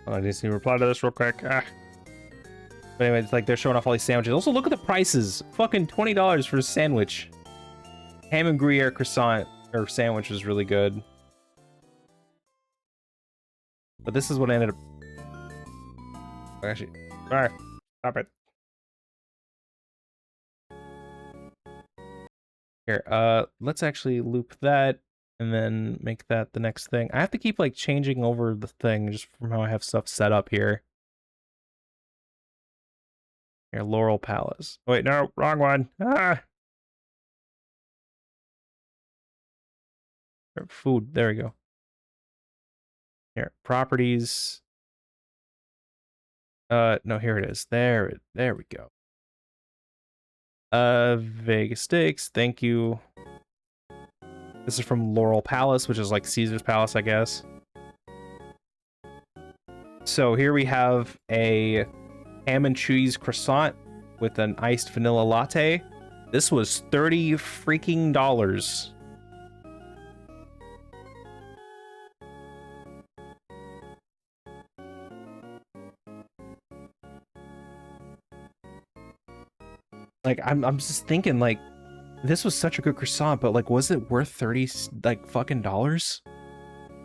I just need to reply to this real quick. But anyway, it's like they're showing off all these sandwiches. Also, look at the prices. Fucking $20 for a sandwich. Ham and Gruyere croissant or sandwich was really good. But this is what I ended up. Actually, alright, stop it. Here, let's actually loop that and then make that the next thing. I have to keep like changing over the thing just from how I have stuff set up here. Here, Laurel Palace. Wait, no, wrong one. Ah. Food, there we go. Here, properties. No, here it is. There we go. Vegas Steaks, thank you. This is from Laurel Palace, which is like Caesar's Palace, I guess. So here we have a ham and cheese croissant with an iced vanilla latte. This was $30 freaking dollars. Like I'm just thinking like this was such a good croissant, but like was it worth 30 like fucking dollars?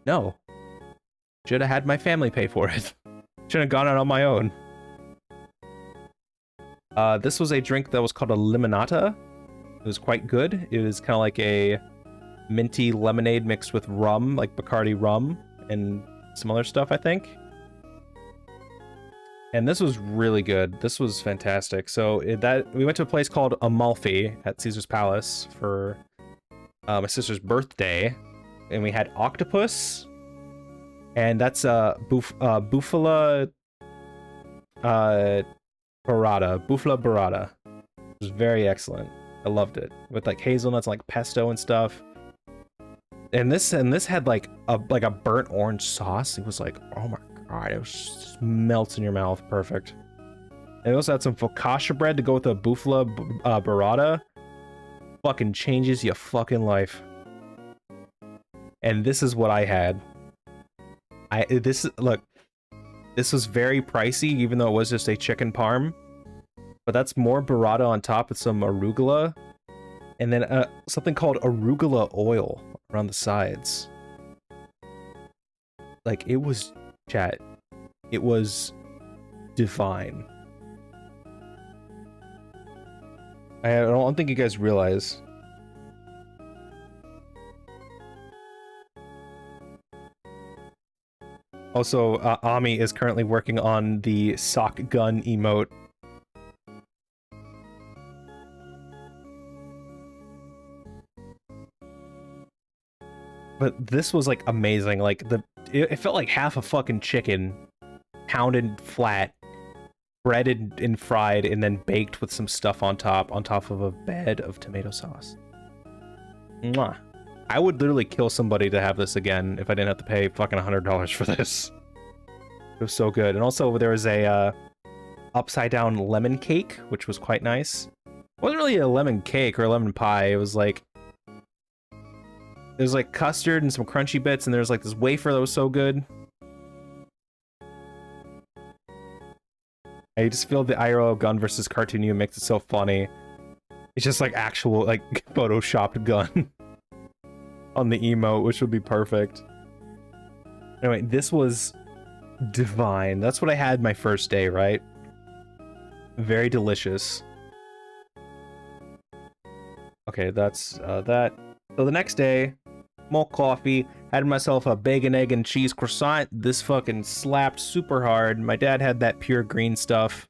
No. Should have had my family pay for it. Should have gone out on my own. This was a drink that was called a limonata. It was quite good. It was kind of like a minty lemonade mixed with rum, like Bacardi rum and some other stuff, I think. And this was really good. This was fantastic. So we went to a place called Amalfi at Caesar's Palace for my sister's birthday, and we had octopus, And that's Bufala burrata. It was very excellent. I loved it with like hazelnuts, like pesto and stuff. And this had like a burnt orange sauce. It was like, oh my god, it was just melts in your mouth, perfect. And it also had some focaccia bread to go with the bufala burrata. Fucking changes your fucking life. And this is what I had. Look, this was very pricey, even though it was just a chicken parm. But that's more burrata on top with some arugula. And then something called arugula oil around the sides. Like, it was, chat, it was divine. I don't think you guys realize. Also, Ami is currently working on the sock gun emote. But this was like amazing. Like it felt like half a fucking chicken, pounded flat, breaded and fried, and then baked with some stuff on top of a bed of tomato sauce. Mwah. I would literally kill somebody to have this again if I didn't have to pay fucking $100 for this. It was so good. And also there was a upside down lemon cake, which was quite nice. It wasn't really a lemon cake or a lemon pie. It was like custard and some crunchy bits, and there's like this wafer that was so good. I just feel the IRL gun versus cartoon you makes it so funny. It's just like actual like photoshopped gun on the emote, which would be perfect. Anyway, this was divine. That's what I had my first day, right? Very delicious. Okay, that's that. So the next day, more coffee, had myself a bacon, egg, and cheese croissant. This fucking slapped super hard. My dad had that pure green stuff.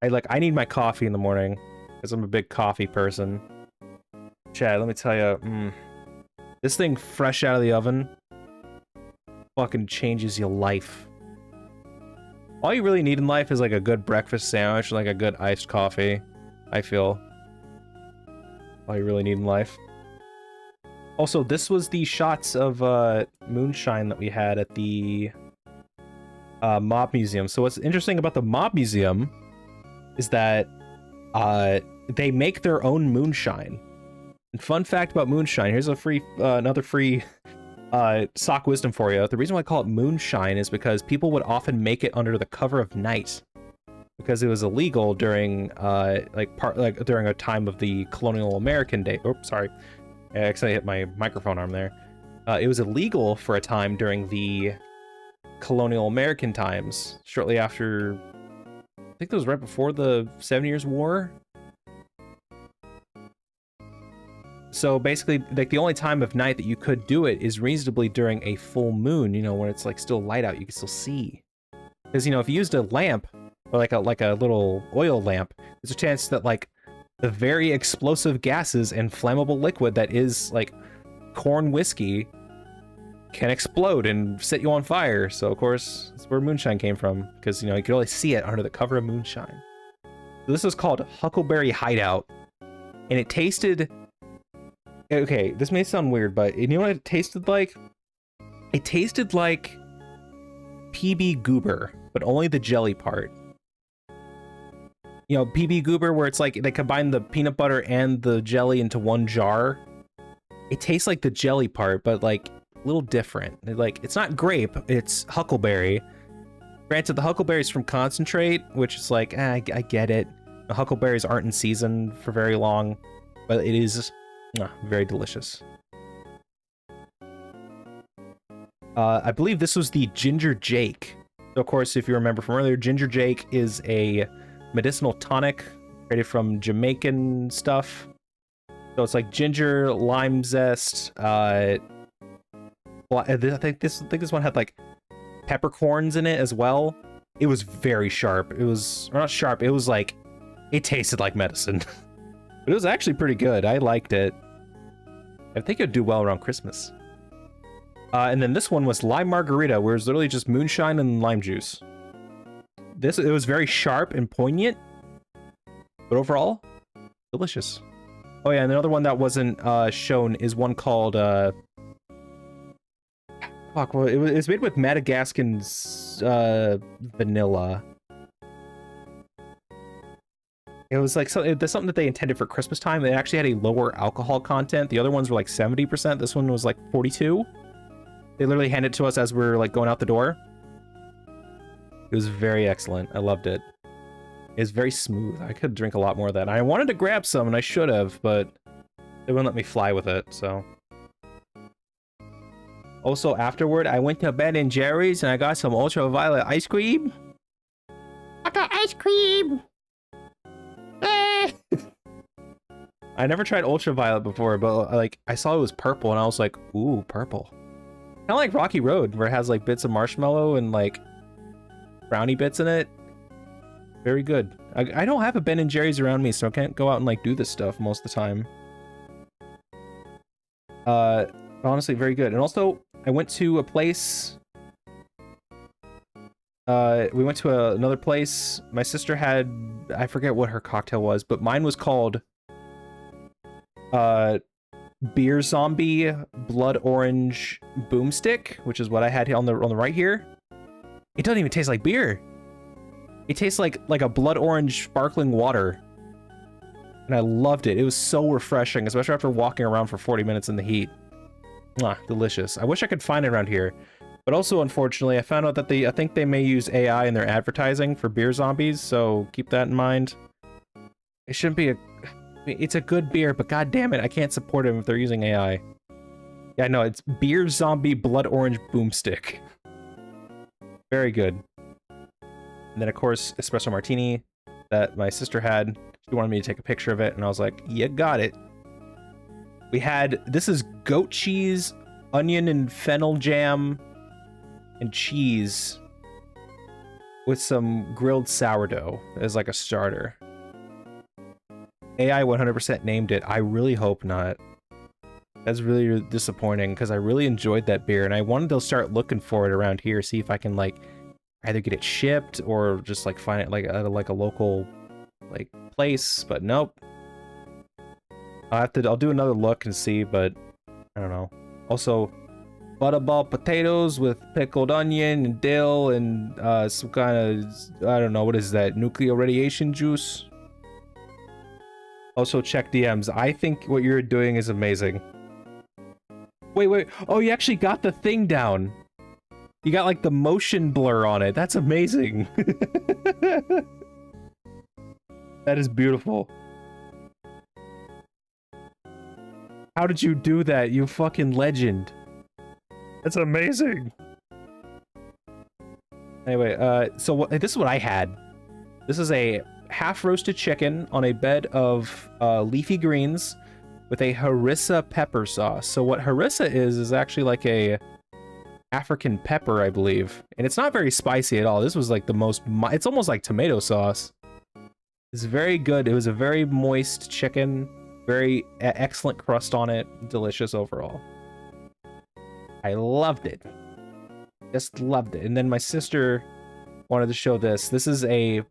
I need my coffee in the morning, because I'm a big coffee person. Chad, let me tell you, this thing fresh out of the oven fucking changes your life. All you really need in life is like a good breakfast sandwich and like a good iced coffee, I feel. All you really need in life. Also, this was the shots of moonshine that we had at the Mob Museum. So what's interesting about the Mob Museum is that they make their own moonshine. And fun fact about moonshine, here's a free another free sock wisdom for you. The reason why I call it moonshine is because people would often make it under the cover of night, because it was illegal during during a time of the colonial American day. Oops, sorry. I accidentally hit my microphone arm there. It was illegal for a time during the colonial American times, shortly after, I think that was right before the 7 Years' War. So basically, like, the only time of night that you could do it is reasonably during a full moon, you know, when it's like still light out, you can still see. Because, you know, if you used a lamp, or like a little oil lamp, there's a chance that like the very explosive gases and flammable liquid that is like corn whiskey can explode and set you on fire. So of course, that's where moonshine came from, because, you know, you could only see it under the cover of moonshine. So this is called Huckleberry Hideout, and it tasted, okay, this may sound weird, but you know what it tasted like? It tasted like PB Goober, but only the jelly part. You know, PB Goober, where it's like they combine the peanut butter and the jelly into one jar. It tastes like the jelly part, but like a little different. Like, it's not grape, it's huckleberry. Granted, the huckleberry's from concentrate, which is like, I get it. The huckleberries aren't in season for very long, but it is very delicious. I believe this was the Ginger Jake. So of course, if you remember from earlier, Ginger Jake is a medicinal tonic created from Jamaican stuff. So it's like ginger, lime zest. Well, I think this one had like peppercorns in it as well. It was very sharp. It was, or not sharp. It was like, it tasted like medicine. But it was actually pretty good. I liked it. I think it would do well around Christmas. And then this one was lime margarita, where it's literally just moonshine and lime juice. It was very sharp and poignant, but overall, delicious. Oh yeah, and another one that wasn't shown is one called fuck, well, it's made with Madagascan's vanilla. It was like that's something that they intended for Christmas time. It actually had a lower alcohol content. The other ones were like 70%. This one was like 42. They literally handed it to us as we were like going out the door. It was very excellent. I loved it. It was very smooth. I could drink a lot more of that. I wanted to grab some, and I should have, but they wouldn't let me fly with it, so. Also, afterward, I went to Ben & Jerry's, and I got some ultraviolet ice cream. I got ice cream! I never tried ultraviolet before, but like I saw it was purple, and I was like, ooh, purple. Kind of like Rocky Road, where it has like bits of marshmallow and like brownie bits in it. Very good. I don't have a Ben & Jerry's around me, so I can't go out and like do this stuff most of the time. Honestly, very good. And also, I went to a place. We went to another place. My sister had, I forget what her cocktail was, but mine was called Beer Zombie Blood Orange Boomstick, which is what I had on the right here. It doesn't even taste like beer. It tastes like a blood orange sparkling water. And I loved it. It was so refreshing, especially after walking around for 40 minutes in the heat. Mwah, delicious. I wish I could find it around here. But also, unfortunately, I found out that I think they may use AI in their advertising for beer zombies, so keep that in mind. It shouldn't be it's a good beer, but god damn it, I can't support them if they're using AI. Yeah, no, it's Beer Zombie Blood Orange Boomstick. Very good. And then, of course, espresso martini that my sister had. She wanted me to take a picture of it, and I was like, you got it. We had, this is goat cheese, onion and fennel jam, and cheese with some grilled sourdough as like a starter. AI 100% named it. I really hope not. That's really disappointing because I really enjoyed that beer, and I wanted to start looking for it around here, see if I can like either get it shipped or just like find it like at a local like place, but nope. I'll do another look and see, but I don't know. Also, butterball potatoes with pickled onion and dill and some kind of, I don't know, what is that, nuclear radiation juice? Also check DMs. I think what you're doing is amazing. Wait. Oh, you actually got the thing down. You got like the motion blur on it. That's amazing. That is beautiful. How did you do that, you fucking legend? That's amazing. Anyway, so this is what I had. This is a half-roasted chicken on a bed of leafy greens with a harissa pepper sauce. So what harissa is actually like a African pepper, I believe. And it's not very spicy at all. This was like the most, it's almost like tomato sauce. It's very good. It was a very moist chicken. Very excellent crust on it. Delicious overall. I loved it. Just loved it. And then my sister wanted to show this. This is a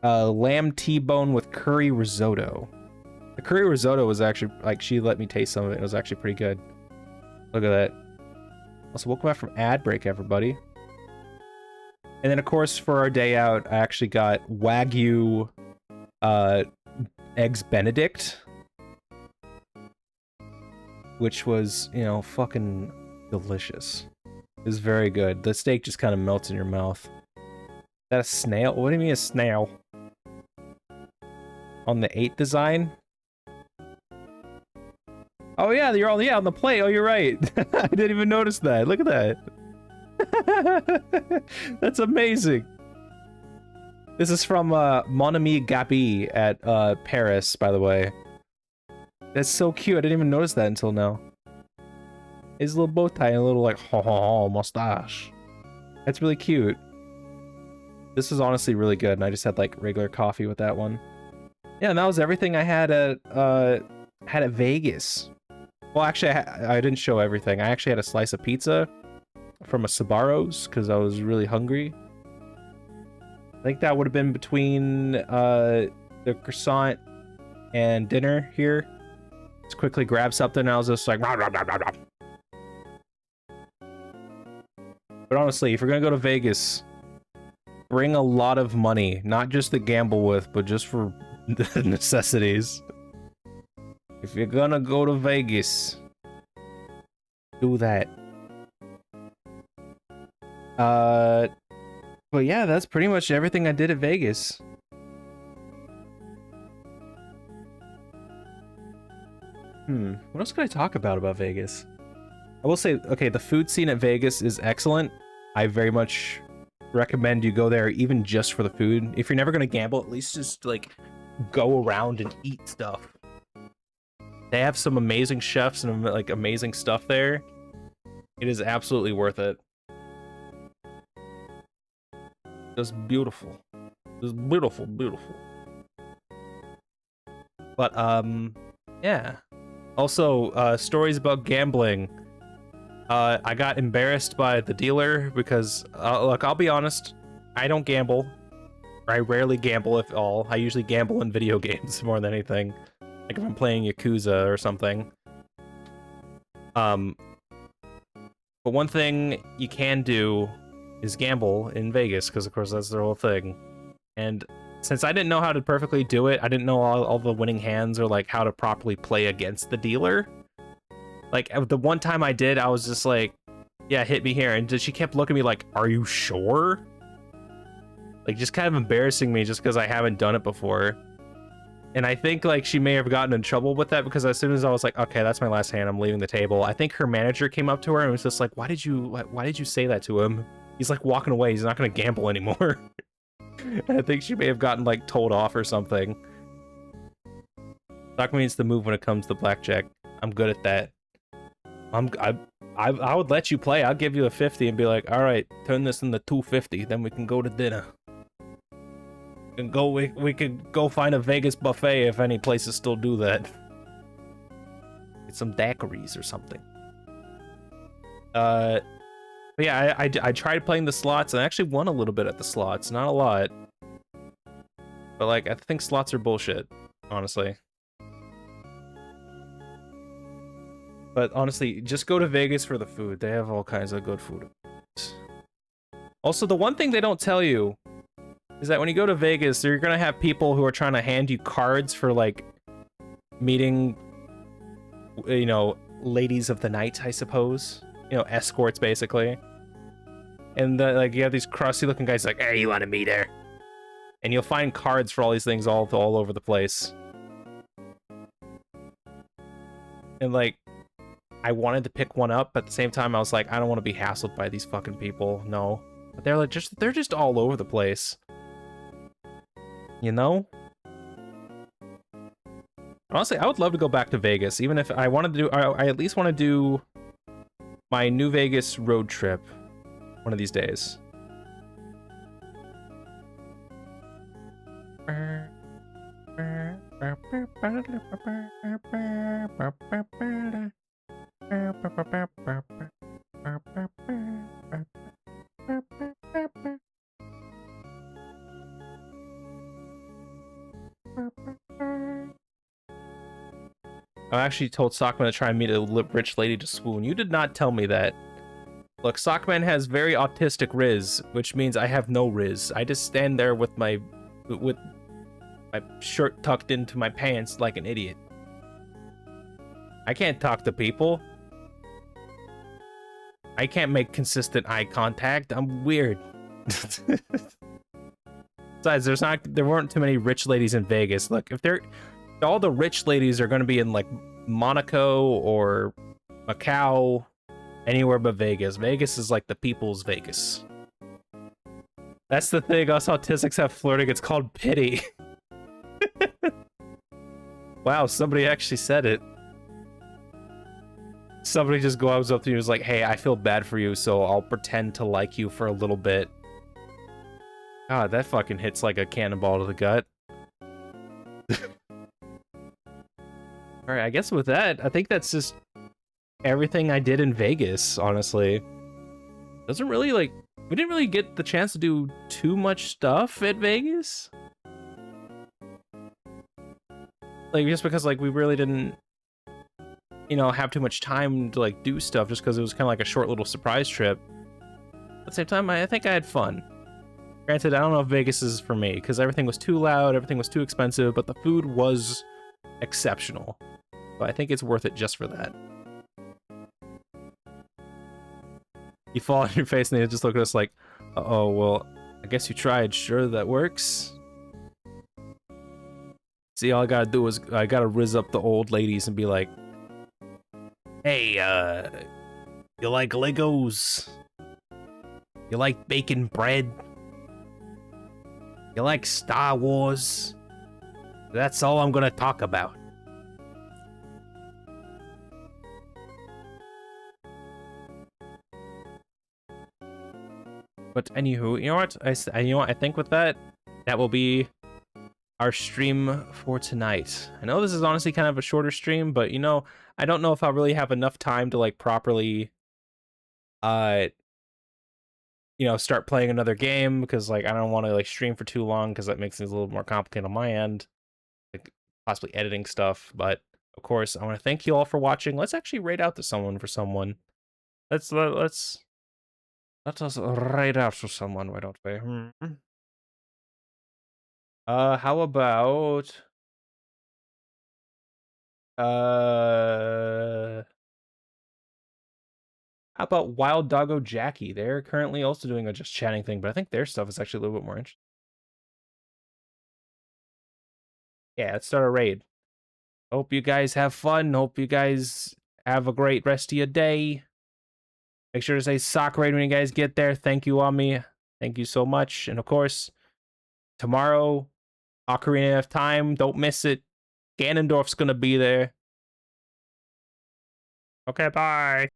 lamb T-bone with curry risotto. The curry risotto was actually, like, she let me taste some of it. It was actually pretty good. Look at that. Also, welcome back from ad break, everybody. And then, of course, for our day out, I actually got Wagyu Eggs Benedict. Which was, you know, fucking delicious. It was very good. The steak just kind of melts in your mouth. Is that a snail? What do you mean a snail? On the 8 design? Oh yeah, you're all on the plate. Oh, you're right. I didn't even notice that. Look at that. That's amazing. This is from Mon Ami Gabi at Paris, by the way. That's so cute. I didn't even notice that until now. His little bow tie and a little like mustache. That's really cute. This was honestly really good, and I just had like regular coffee with that one. Yeah, and that was everything I had at Vegas. Well, actually, I didn't show everything. I actually had a slice of pizza from a Sbarro's because I was really hungry. I think that would have been between the croissant and dinner here. Just quickly grab something, and I was just like, rah, rah, rah, rah, rah. But honestly, if you're gonna go to Vegas, bring a lot of money, not just to gamble with, but just for the necessities. If you're gonna go to Vegas, do that. But yeah, that's pretty much everything I did at Vegas. What else could I talk about Vegas? I will say, okay, the food scene at Vegas is excellent. I very much recommend you go there even just for the food. If you're never gonna gamble, at least just like go around and eat stuff. They have some amazing chefs and like amazing stuff there. It is absolutely worth it. Just beautiful. Just beautiful, beautiful. But yeah. Also, stories about gambling. I got embarrassed by the dealer because, look, I'll be honest, I don't gamble. I rarely gamble, if all. I usually gamble in video games more than anything. Like if I'm playing Yakuza or something. But one thing you can do is gamble in Vegas, because of course that's their whole thing. And since I didn't know how to perfectly do it, I didn't know all the winning hands or like how to properly play against the dealer. Like the one time I did, I was just like, yeah, hit me here. And she kept looking at me like, are you sure? Like just kind of embarrassing me just because I haven't done it before. And I think like she may have gotten in trouble with that because as soon as I was like, okay, that's my last hand, I'm leaving the table. I think her manager came up to her and was just like, why did you say that to him? He's like walking away. He's not going to gamble anymore. And I think she may have gotten like told off or something. Sockman needs to move when it comes to blackjack. I'm good at that. I would let you play. I'll give you a 50 and be like, all right, turn this into 250. Then we can go to dinner. We could go find a Vegas buffet if any places still do that. Get some daiquiris or something. But yeah, I tried playing the slots and I actually won a little bit at the slots. Not a lot. But like, I think slots are bullshit, honestly. But honestly, just go to Vegas for the food. They have all kinds of good food. Also, the one thing they don't tell you is that when you go to Vegas, you're gonna have people who are trying to hand you cards for like meeting, you know, ladies of the night, I suppose. You know, escorts basically. And like you have these crusty looking guys like, hey, you want to meet her? And you'll find cards for all these things all over the place. And like, I wanted to pick one up, but at the same time I was like, I don't want to be hassled by these fucking people. No. But they're like they're just all over the place. You know? Honestly, I would love to go back to Vegas, even if I wanted to do I at least want to do my New Vegas road trip one of these days. I actually told Sockman to try and meet a rich lady to swoon. You did not tell me that. Look, Sockman has very autistic riz, which means I have no riz. I just stand there with my shirt tucked into my pants like an idiot. I can't talk to people. I can't make consistent eye contact. I'm weird. Besides, there weren't too many rich ladies in Vegas. Look, if all the rich ladies are going to be in like Monaco or Macau, anywhere but Vegas. Vegas is like the people's Vegas. That's the thing. Us autistics have flirting. It's called pity. Wow, somebody actually said it. Somebody just goes up to you and is like, hey, I feel bad for you, so I'll pretend to like you for a little bit. God, that fucking hits like a cannonball to the gut. Alright, I guess with that, I think that's just everything I did in Vegas, honestly. Doesn't really, like, we didn't really get the chance to do too much stuff at Vegas. Like, just because, like, we really didn't, you know, have too much time to, like, do stuff just because it was kind of like a short little surprise trip. At the same time, I think I had fun. Granted, I don't know if Vegas is for me, because everything was too loud, everything was too expensive, but the food was exceptional. So I think it's worth it just for that. You fall on your face and they just look at us like, uh-oh, well, I guess you tried. Sure, that works. See, all I gotta do is I gotta rizz up the old ladies and be like, hey, you like Legos? You like baking bread? You like Star Wars? That's all I'm gonna talk about. But anywho, you know what? I think with that, that will be our stream for tonight. I know this is honestly kind of a shorter stream, but you know, I don't know if I'll really have enough time to like properly, you know, start playing another game because like I don't want to like stream for too long because that makes things a little more complicated on my end, like possibly editing stuff. But of course, I want to thank you all for watching. Let's actually raid out to someone for someone. Let us raid out to someone. Why don't we? How about how about Wild Doggo Jackie? They're currently also doing a just chatting thing, but I think their stuff is actually a little bit more interesting. Yeah, let's start a raid. Hope you guys have fun. Hope you guys have a great rest of your day. Make sure to say sock raid when you guys get there. Thank you, Ami. Thank you so much. And of course, tomorrow, Ocarina of Time. Don't miss it. Ganondorf's gonna be there. Okay, bye.